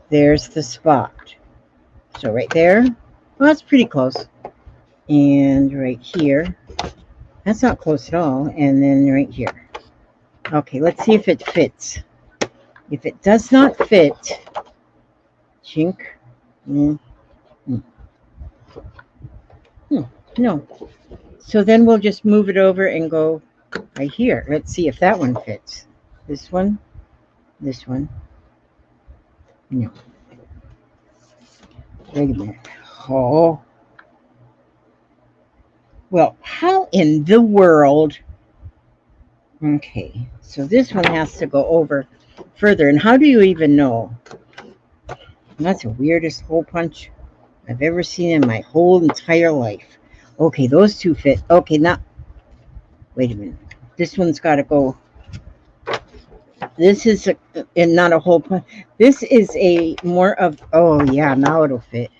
There's the spot. So right there, Well, that's pretty close. And right here. That's not close at all. And then right here. Okay, let's see if it fits. If it does not fit, chink. No. So then we'll just move it over and go right here. Let's see if that one fits. This one. This one. No. Wait a minute. Oh. Well, how in the world? Okay, so this one has to go over further. And how do you even know? That's the weirdest hole punch I've ever seen in my whole entire life. Okay, those two fit. Okay, now, wait a minute. This one's got to go. This is not a hole punch. This is a more of, oh yeah, now it'll fit.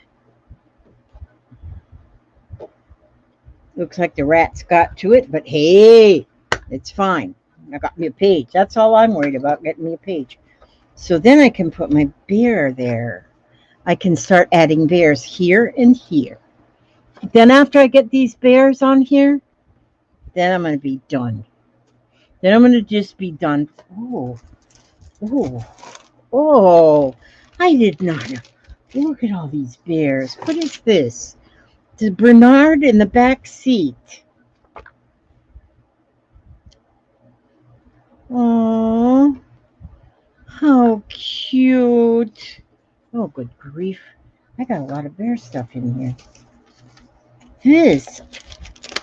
Looks like the rats got to it, but hey, it's fine. I got me a page. That's all I'm worried about, getting me a page. So then I can put my bear there. I can start adding bears here and here. Then after I get these bears on here, then I'm going to be done. Then I'm going to just be done. Oh, I did not know. Look at all these bears. What is this? The Bernard in the back seat. Oh, how cute. Oh, good grief. I got a lot of bear stuff in here.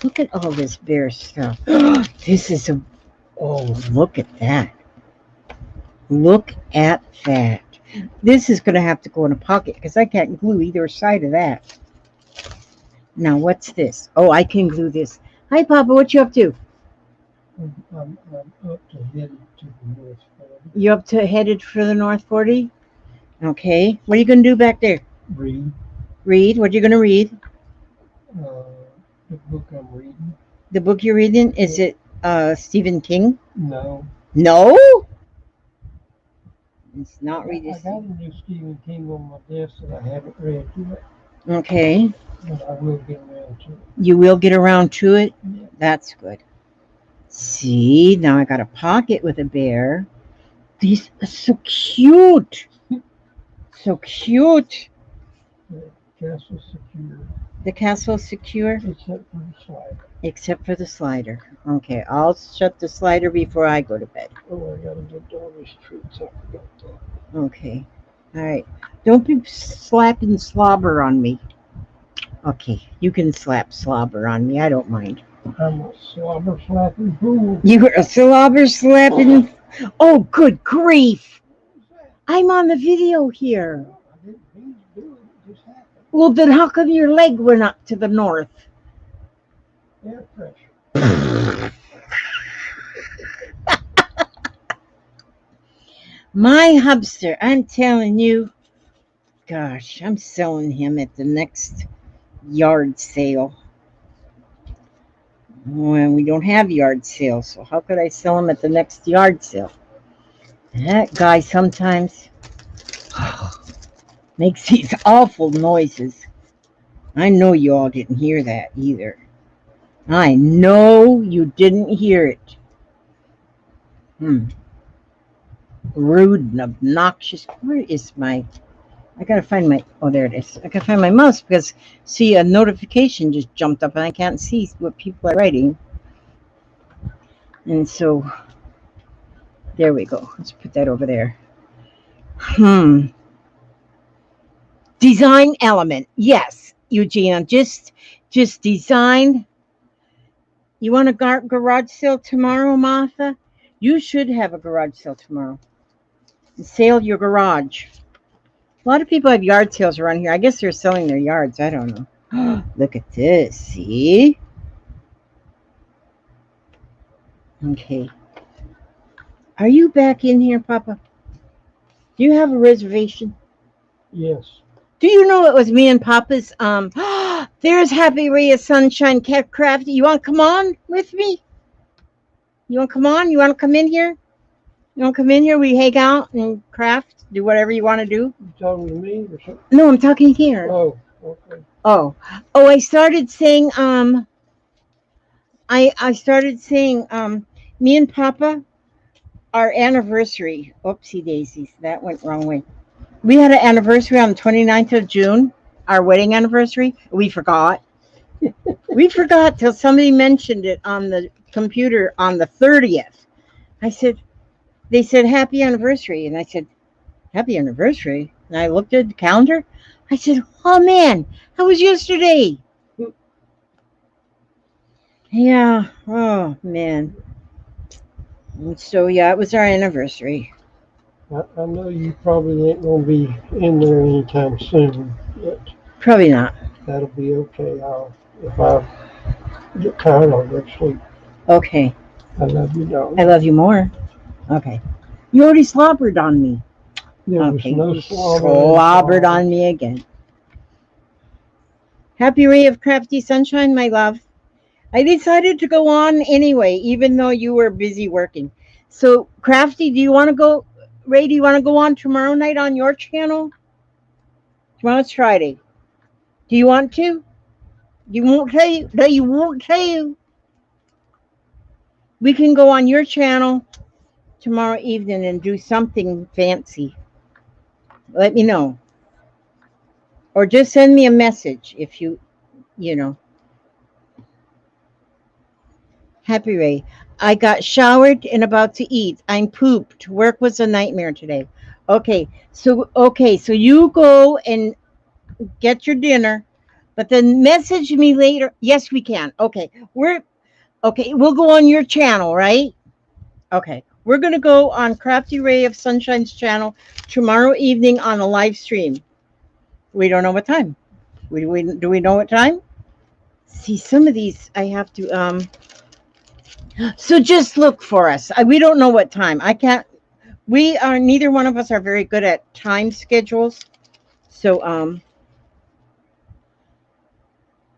Look at all this bear stuff. This is look at that. Look at that. This is going to have to go in a pocket because I can't glue either side of that. Now, what's this? Oh, I can glue this. Hi, Papa. What you up to? I'm up to headed to the North 40. You up to headed for the North 40? Okay. What are you going to do back there? Read. Read? What are you going to read? The book I'm reading. The book you're reading? Is it Stephen King? No. No? It's not reading. I got a new Stephen King on my desk that I haven't read yet. Okay. But I will get around to it. You will get around to it? Yeah. That's good. See, now I got a pocket with a bear. These are so cute. So cute. The castle's secure. The castle's secure? Except for the slider. Except for the slider. Okay, I'll shut the slider before I go to bed. Oh, I gotta get Darby's treats. I forgot that. Okay. All right. Don't be slapping slobber on me. Okay, you can slap slobber on me. I don't mind. I'm a slobber slapping fool. You are a slobber slapping. Oh, good grief. I'm on the video here. I didn't mean to do it. It just happened. Well, then how come your leg went up to the north? Air pressure. My hubster, I'm telling you, gosh, I'm selling him at the next yard sale. When we don't have yard sales, so how could I sell him at the next yard sale? That guy sometimes makes these awful noises. I know you all didn't hear that either. I know you didn't hear it. Rude and obnoxious. Where is my... I gotta find my... Oh, there it is. I gotta find my mouse because, see, a notification just jumped up and I can't see what people are writing. And so, there we go. Let's put that over there. Design element. Yes, Eugenia. Just design. You want a garage sale tomorrow, Martha? You should have a garage sale tomorrow. Sale your garage. A lot of people have yard sales around here. I guess they're selling their yards. I don't know. Look at this. See? Okay. Are you back in here, Papa? Do you have a reservation? Yes. Do you know it was me and Papa's? There's Happy Ray of Sunshine Cat Craft. You want to come on with me? You want to come on? You want to come in here? You want to come in here? We hang out and craft, do whatever you want to do. You talking to me or something? No, I'm talking here. Oh, Okay. Oh, I started saying, I started saying, me and Papa, our anniversary. Oopsie daisies, that went wrong way. We had an anniversary on the 29th of June, our wedding anniversary. We forgot. We forgot till somebody mentioned it on the computer on the 30th. I said, they said happy anniversary. And I said, happy anniversary. And I looked at the calendar. I said, oh man, that was yesterday. Yeah. Oh man. And so yeah, it was our anniversary. I know you probably ain't gonna be in there anytime soon, but Probably not. that'll be okay. If I get tired, I'll go to sleep. Okay. I love you, dog. I love you more. Okay. You already slobbered on me. There was Okay. no You slobber slobbered involved. on me again. Happy ray of crafty sunshine, my love. I decided to go on anyway, even though you were busy working. So, Crafty, do you want to go? Ray, do you want to go on tomorrow night on your channel? Tomorrow's Friday. Do you want to? You won't tell you. No, you won't tell you. We can go on your channel tomorrow evening and do something fancy. Let me know. Or just send me a message if you know. Happy Ray. I got showered and about to eat. I'm pooped. Work was a nightmare today. Okay, so you go and get your dinner, but then message me later. Yes, we can. We'll go on your channel, right? Okay. We're gonna go on Crafty Ray of Sunshine's channel tomorrow evening on a live stream. We don't know what time. Do we know what time? See, some of these I have to so just look for us. We don't know what time. I can't. We are neither one of us are very good at time schedules. So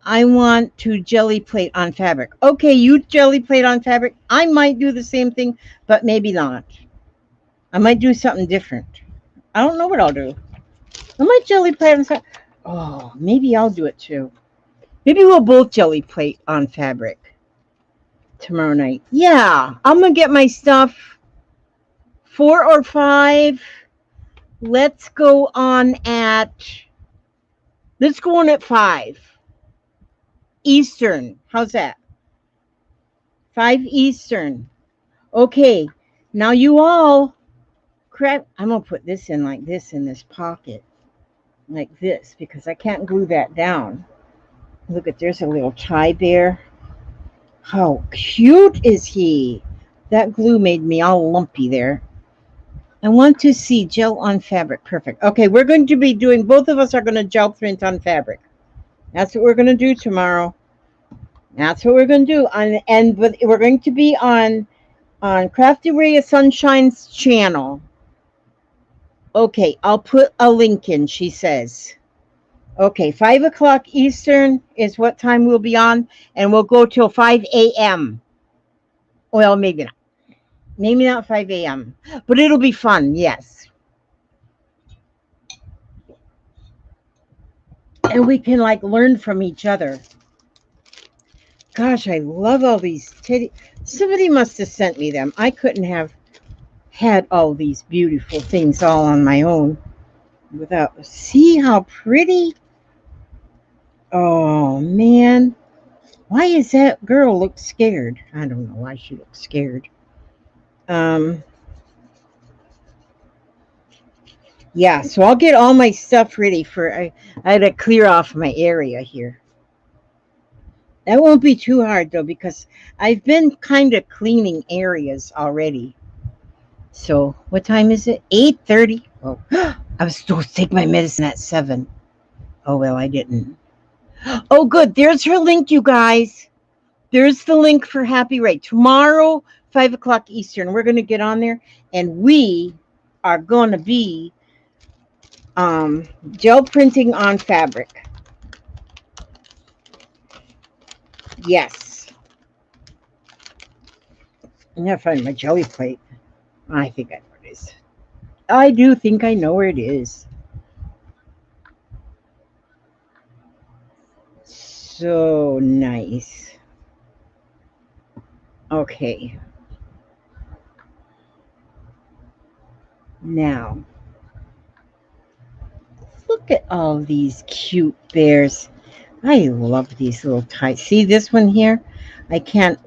I want to jelly plate on fabric. Okay, you jelly plate on fabric. I might do the same thing, but maybe not. I might do something different. I don't know what I'll do. I might jelly plate on fabric. Oh, maybe I'll do it too. Maybe we'll both jelly plate on fabric tomorrow night. Yeah, I'm gonna get my stuff. 4 or 5. Let's go on at 5 Eastern. How's that? 5 Eastern. Okay. Now you all crap. I'm gonna put this in like this in this pocket. Like this because I can't glue that down. Look at there's a little tie bear. How cute is he? That glue made me all lumpy there. I want to see gel on fabric. Perfect. Okay, we're going to be doing, both of us are going to gel print on fabric. That's what we're going to do tomorrow. That's what we're going to do. But we're going to be on Crafty Ray of Sunshine's channel. Okay, I'll put a link in, she says. Okay, 5 o'clock Eastern is what time we'll be on, and we'll go till 5 a.m. Well, maybe not. Maybe not 5 a.m., but it'll be fun, yes. And we can like learn from each other. Gosh, I love all these teddy. Somebody must have sent me them. I couldn't have had all these beautiful things all on my own without. See how pretty? Oh man, why is that girl look scared? I don't know why she looks scared. Yeah, so I'll get all my stuff ready for. I had to clear off my area here. That won't be too hard though because I've been kind of cleaning areas already. So what time is it? 8:30. Oh, I was supposed to take my medicine at 7. Oh well, I didn't. Oh good, there's her link, you guys. There's the link for Happy Ray. Tomorrow, 5 o'clock Eastern, we're gonna get on there and we are gonna be gel printing on fabric. Yes. I'm gonna find my jelly plate. I think I know where it is. I do think I know where it is. so nice. Okay. Now, look at all these cute bears. I love these little ties. See this one here? I can't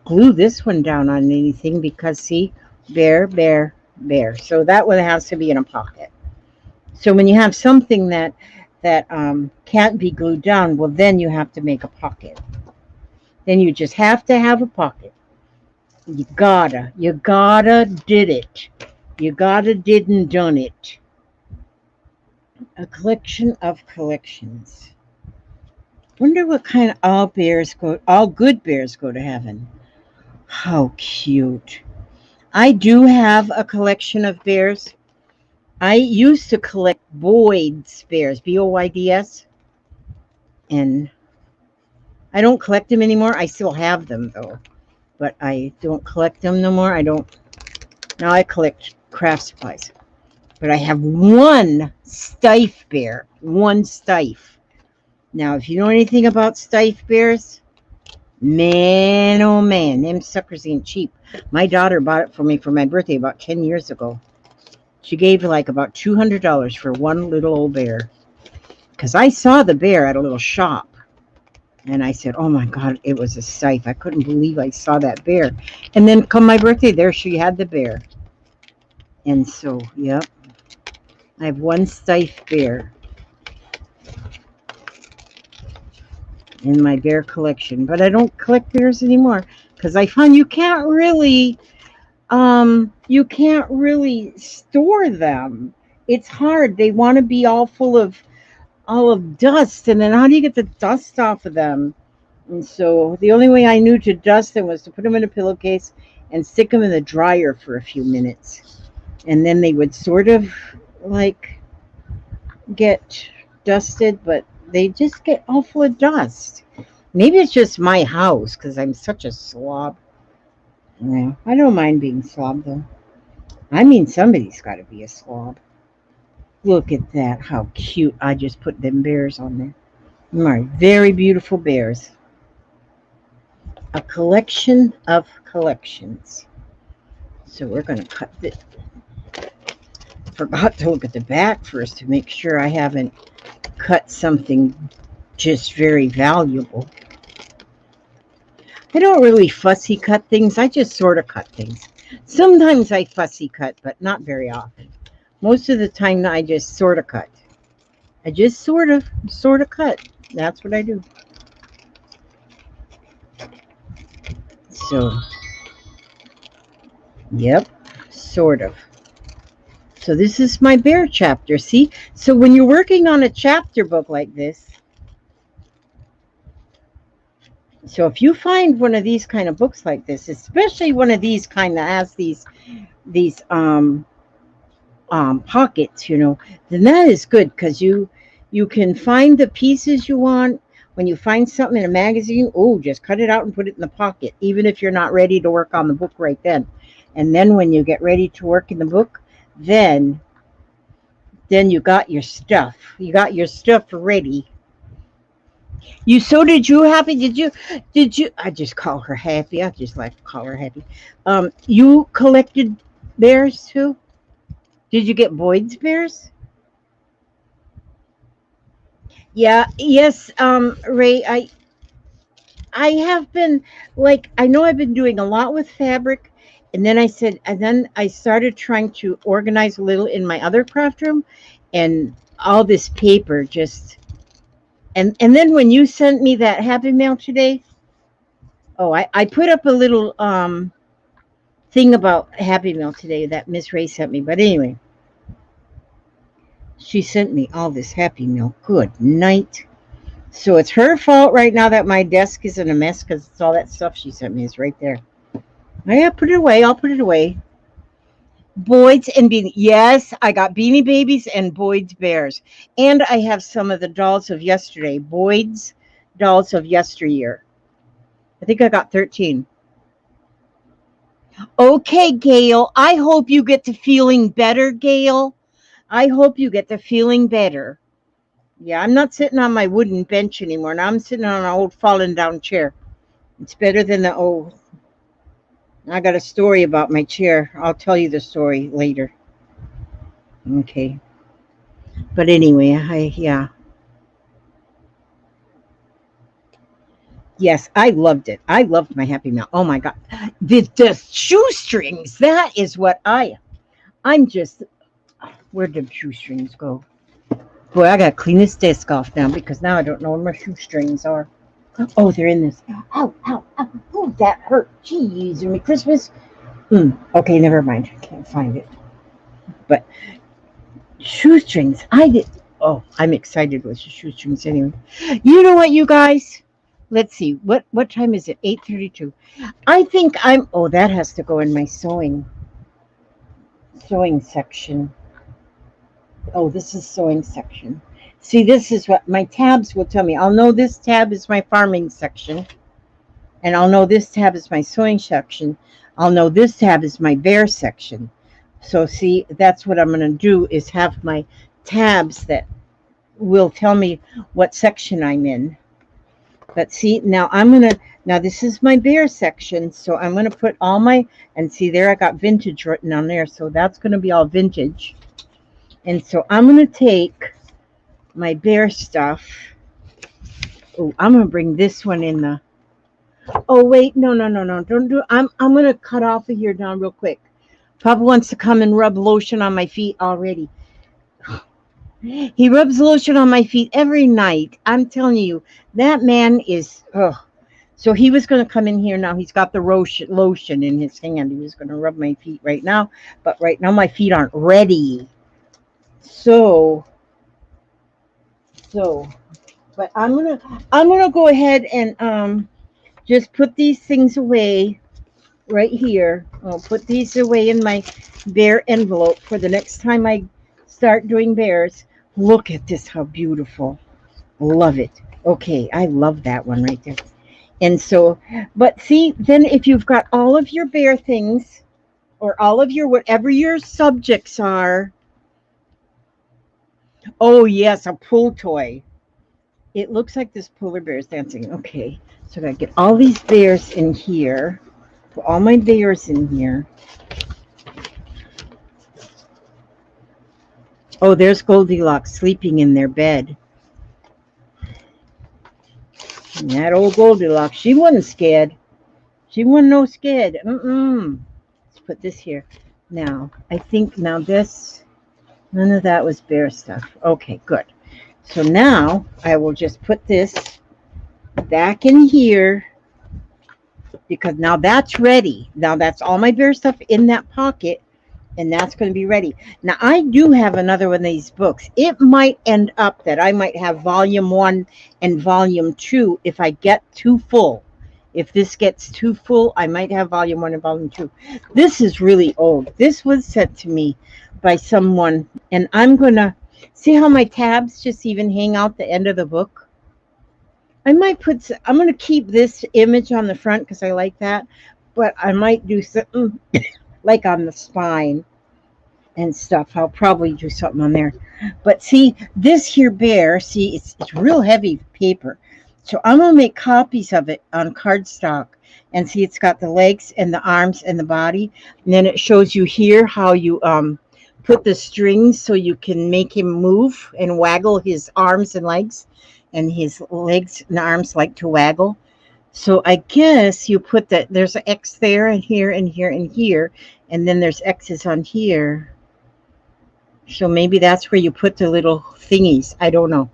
glue this one down on anything because, see, bear, bear, bear. So that one has to be in a pocket. So when you have something that can't be glued down, well, then you have to make a pocket. Then you just have to have a pocket. You gotta did it. You gotta did and done it. A collection of collections. Wonder what kind of all good bears go to heaven. How cute. I do have a collection of bears. I used to collect Boyd's bears, Boyds, and I don't collect them anymore. I still have them though, but I don't collect them no more. Now I collect craft supplies. But I have one Stife bear, one Stife. Now, if you know anything about Stife bears, man, oh man, them suckers ain't cheap. My daughter bought it for me for my birthday about 10 years ago. She gave like about $200 for one little old bear. Because I saw the bear at a little shop. And I said, oh my God, it was a Stife. I couldn't believe I saw that bear. And then come my birthday, there she had the bear. And so, yep. I have one Stife bear in my bear collection, but I don't collect bears anymore because I find you can't really store them. It's hard. They want to be all of dust, and then how do you get the dust off of them? And so the only way I knew to dust them was to put them in a pillowcase and stick them in the dryer for a few minutes, and then they would sort of like get dusted, but they just get all full of dust. Maybe it's just my house because I'm such a slob. Yeah, I don't mind being slob though. I mean, somebody's got to be a slob. Look at that, how cute. I just put them bears on there. My very beautiful bears. A collection of collections. So we're going to cut this. Forgot to look at the back first to make sure I haven't cut something just very valuable. I don't really fussy cut things. I just sort of cut things. Sometimes I fussy cut, but not very often. Most of the time, I just sort of cut. I just sort of cut. That's what I do. So, yep, sort of. So this is my bear chapter. See? So when you're working on a chapter book like this, so if you find one of these kind of books like this, especially one of these kind that has these pockets, you know, then that is good because you can find the pieces you want. When you find something in a magazine, oh, just cut it out and put it in the pocket, even if you're not ready to work on the book right then. And then when you get ready to work in the book, then you got your stuff. You got your stuff ready. Did you, Happy? Did you, I just call her Happy. I just like to call her Happy. You collected bears too? Did you get Boyd's bears? Yeah, yes, Ray, I have been, like, I know I've been doing a lot with fabric, and then I started trying to organize a little in my other craft room, and all this paper just, and then when you sent me that Happy Mail today, oh, I put up a little thing about Happy Mail today that Miss Ray sent me, but anyway, she sent me all this Happy Mail. Good night. So it's her fault right now that my desk is in a mess because it's all that stuff she sent me is right there. Yeah, put it away. I'll put it away. Boyd's and Beanie. Yes, I got Beanie Babies and Boyd's Bears. And I have some of the dolls of yesterday. Boyd's dolls of yesteryear. I think I got 13. Okay, Gail. I hope you get to feeling better, Gail. I hope you get to feeling better. Yeah, I'm not sitting on my wooden bench anymore. Now I'm sitting on an old fallen down chair. It's better than the old. I got a story about my chair. I'll tell you the story later. Okay. But anyway, yeah. Yes, I loved it. I loved my Happy Meal. Oh my God. The shoestrings, that is what I'm just, where did shoestrings go? Boy, I got to clean this desk off now because now I don't know where my shoestrings are. Oh, they're in this. Ow, ow, ow. Oh, that hurt. Jeez, me Christmas. Okay, never mind. I can't find it. But shoestrings, I did. Oh, I'm excited with the shoestrings anyway. You know what, you guys? Let's see. What time is it? 8:32. I think oh, that has to go in my sewing section. Oh, this is sewing section. See, this is what my tabs will tell me. I'll know this tab is my farming section. And I'll know this tab is my sewing section. I'll know this tab is my bear section. So see, that's what I'm going to do is have my tabs that will tell me what section I'm in. But see, now now this is my bear section. So I'm going to put all my, and see there I got vintage written on there. So that's going to be all vintage. And so I'm going to take my bear stuff. Oh, I'm going to bring this one in the, oh wait, no, don't do it. I'm going to cut off of here now real quick. Papa wants to come and rub lotion on my feet already. He rubs lotion on my feet every night. I'm telling you, that man is, So he was going to come in here now. He's got the lotion in his hand. He was going to rub my feet right now. But right now my feet aren't ready. So, but I'm gonna go ahead and just put these things away right here. I'll put these away in my bear envelope for the next time I start doing bears. Look at this, how beautiful. Love it. Okay, I love that one right there. And so, but see, then if you've got all of your bear things or all of your, whatever your subjects are. Oh yes, a pool toy. It looks like this polar bear is dancing. Okay, so I gotta get all these bears in here. Put all my bears in here. Oh, there's Goldilocks sleeping in their bed. And that old Goldilocks, she wasn't scared. She wasn't no scared. Let's put this here. Now, I think now this, none of that was bear stuff. Okay, good. So now I will just put this back in here because now that's ready. Now that's all my bear stuff in that pocket. And that's going to be ready. Now, I do have another one of these books. It might end up that I might have volume 1 and volume 2 if I get too full. If this gets too full, I might have volume 1 and volume 2. This is really old. This was sent to me by someone. And I'm going to see how my tabs just even hang out the end of the book. I'm going to keep this image on the front because I like that. But I might do something like on the spine and stuff. I'll probably do something on there. But see, this here bear, see, it's real heavy paper. So I'm going to make copies of it on cardstock. And see, it's got the legs and the arms and the body. And then it shows you here how you put the strings so you can make him move and waggle his arms and legs. And his legs and arms like to waggle. So I guess you put that, there's an X there and here and here and here, and then there's X's on here. So maybe that's where you put the little thingies. I don't know.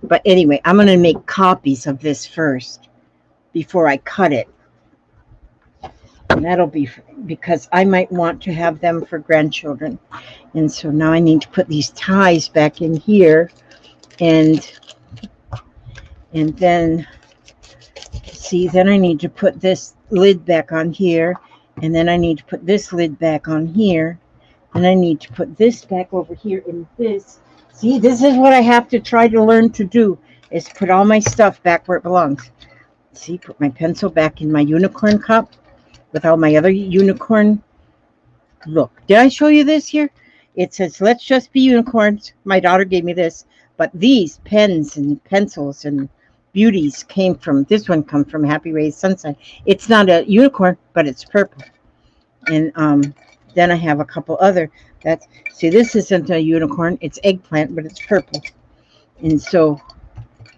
But anyway, I'm going to make copies of this first before I cut it. And that'll be because I might want to have them for grandchildren. And so now I need to put these ties back in here. And then... see, then I need to put this lid back on here, and then I need to put this lid back on here, and I need to put this back over here in this. See, this is what I have to try to learn to do, is put all my stuff back where it belongs. See, put my pencil back in my unicorn cup with all my other unicorn. Look, did I show you this here? It says, let's just be unicorns. My daughter gave me this. But these pens and pencils and beauties came from, this one come from Happy Rays Sunshine. It's not a unicorn, but it's purple. And then I have a couple other, that's, see, this isn't a unicorn, it's eggplant, but it's purple. And so,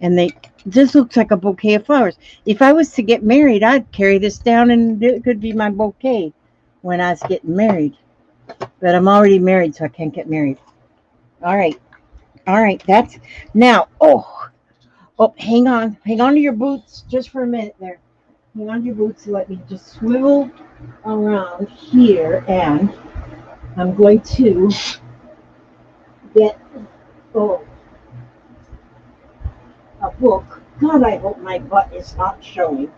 and this looks like a bouquet of flowers. If I was to get married, I'd carry this down and it could be my bouquet when I was getting married. But I'm already married, so I can't get married. All right, that's, now, oh, hang on to your boots just for a minute there. Hang on to your boots and let me just swivel around here, and I'm going to get, a book. God, I hope my butt is not showing.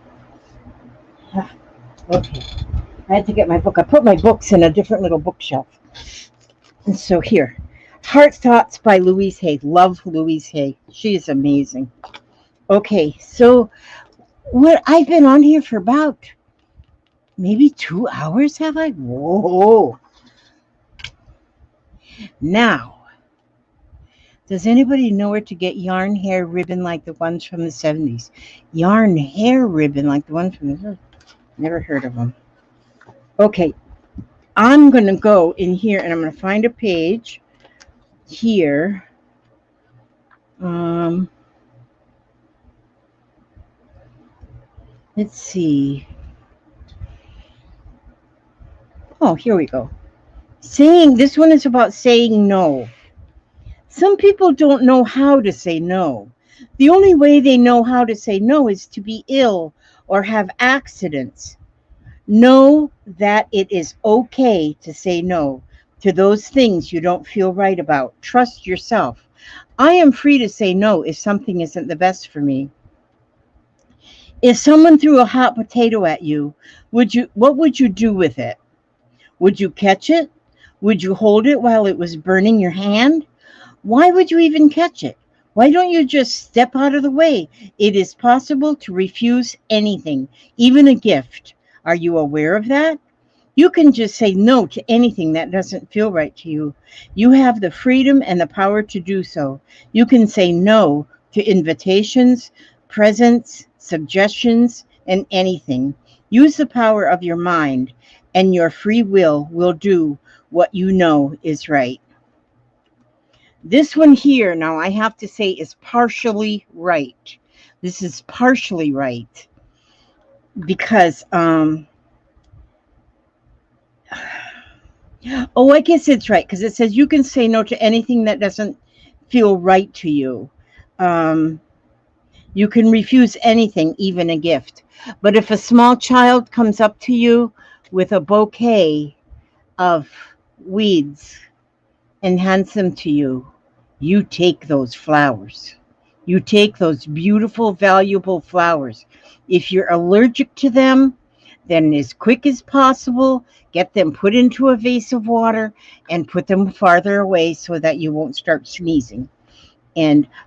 Okay, I had to get my book. I put my books in a different little bookshelf. And so here, Heart Thoughts by Louise Hay. Love Louise Hay. She is amazing. Okay, so what, I've been on here for about maybe 2 hours, have I? Whoa. Now, does anybody know where to get yarn hair ribbon like the ones from the 70s? Yarn hair ribbon like the ones from the, never heard of them. Okay, I'm going to go in here and I'm going to find a page here. Let's see. Oh, here we go. This one is about saying no. Some people don't know how to say no. The only way they know how to say no is to be ill or have accidents. Know that it is okay to say no to those things you don't feel right about. Trust yourself. I am free to say no if something isn't the best for me. If someone threw a hot potato at you, what would you do with it? Would you catch it? Would you hold it while it was burning your hand? Why would you even catch it? Why don't you just step out of the way? It is possible to refuse anything, even a gift. Are you aware of that? You can just say no to anything that doesn't feel right to you. You have the freedom and the power to do so. You can say no to invitations, presents, suggestions, and anything. Use the power of your mind, and your free will do what you know is right. This one here, now I have to say, is partially right. This is partially right because, oh, I guess it's right because it says you can say no to anything that doesn't feel right to you. You can refuse anything, even a gift. But if a small child comes up to you with a bouquet of weeds and hands them to you, you take those flowers. You take those beautiful, valuable flowers. If you're allergic to them, then as quick as possible, get them put into a vase of water and put them farther away so that you won't start sneezing.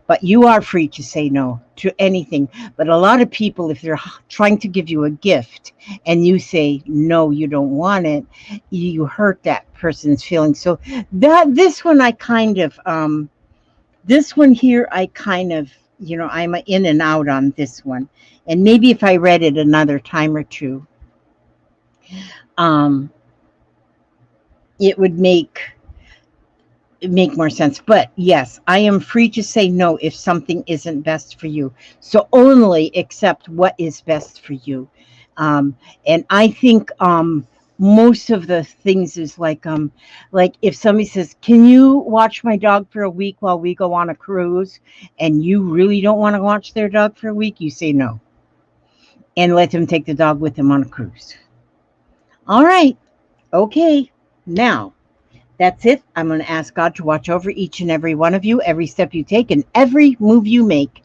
But you are free to say no to anything. But a lot of people, if they're trying to give you a gift and you say no, you don't want it, you hurt that person's feelings. So this one I kind of this one here I kind of, I'm in and out on this one. And maybe if I read it another time or two, it would make more sense. But yes, I am free to say no if something isn't best for you. So only accept what is best for you. And I think most of the things is like if somebody says, can you watch my dog for a week while we go on a cruise, and you really don't want to watch their dog for a week, you say no and let them take the dog with them on a cruise. All right. Okay. Now, that's it. I'm going to ask God to watch over each and every one of you, every step you take and every move you make,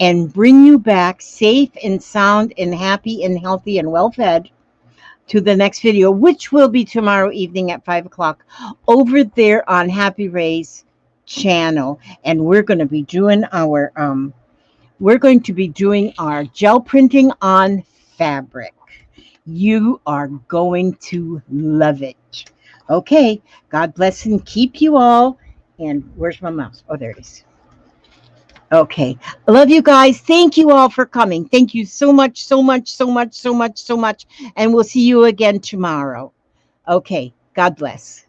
and bring you back safe and sound and happy and healthy and well-fed to the next video, which will be tomorrow evening at 5 o'clock over there on Happy Ray's channel. And we're going to be doing our gel printing on fabric. You are going to love it. Okay, God bless and keep you all. And where's my mouse? Oh, there it is. Okay. I love you guys. Thank you all for coming. Thank you so much, so much, so much, so much, so much. And we'll see you again tomorrow. Okay. God bless.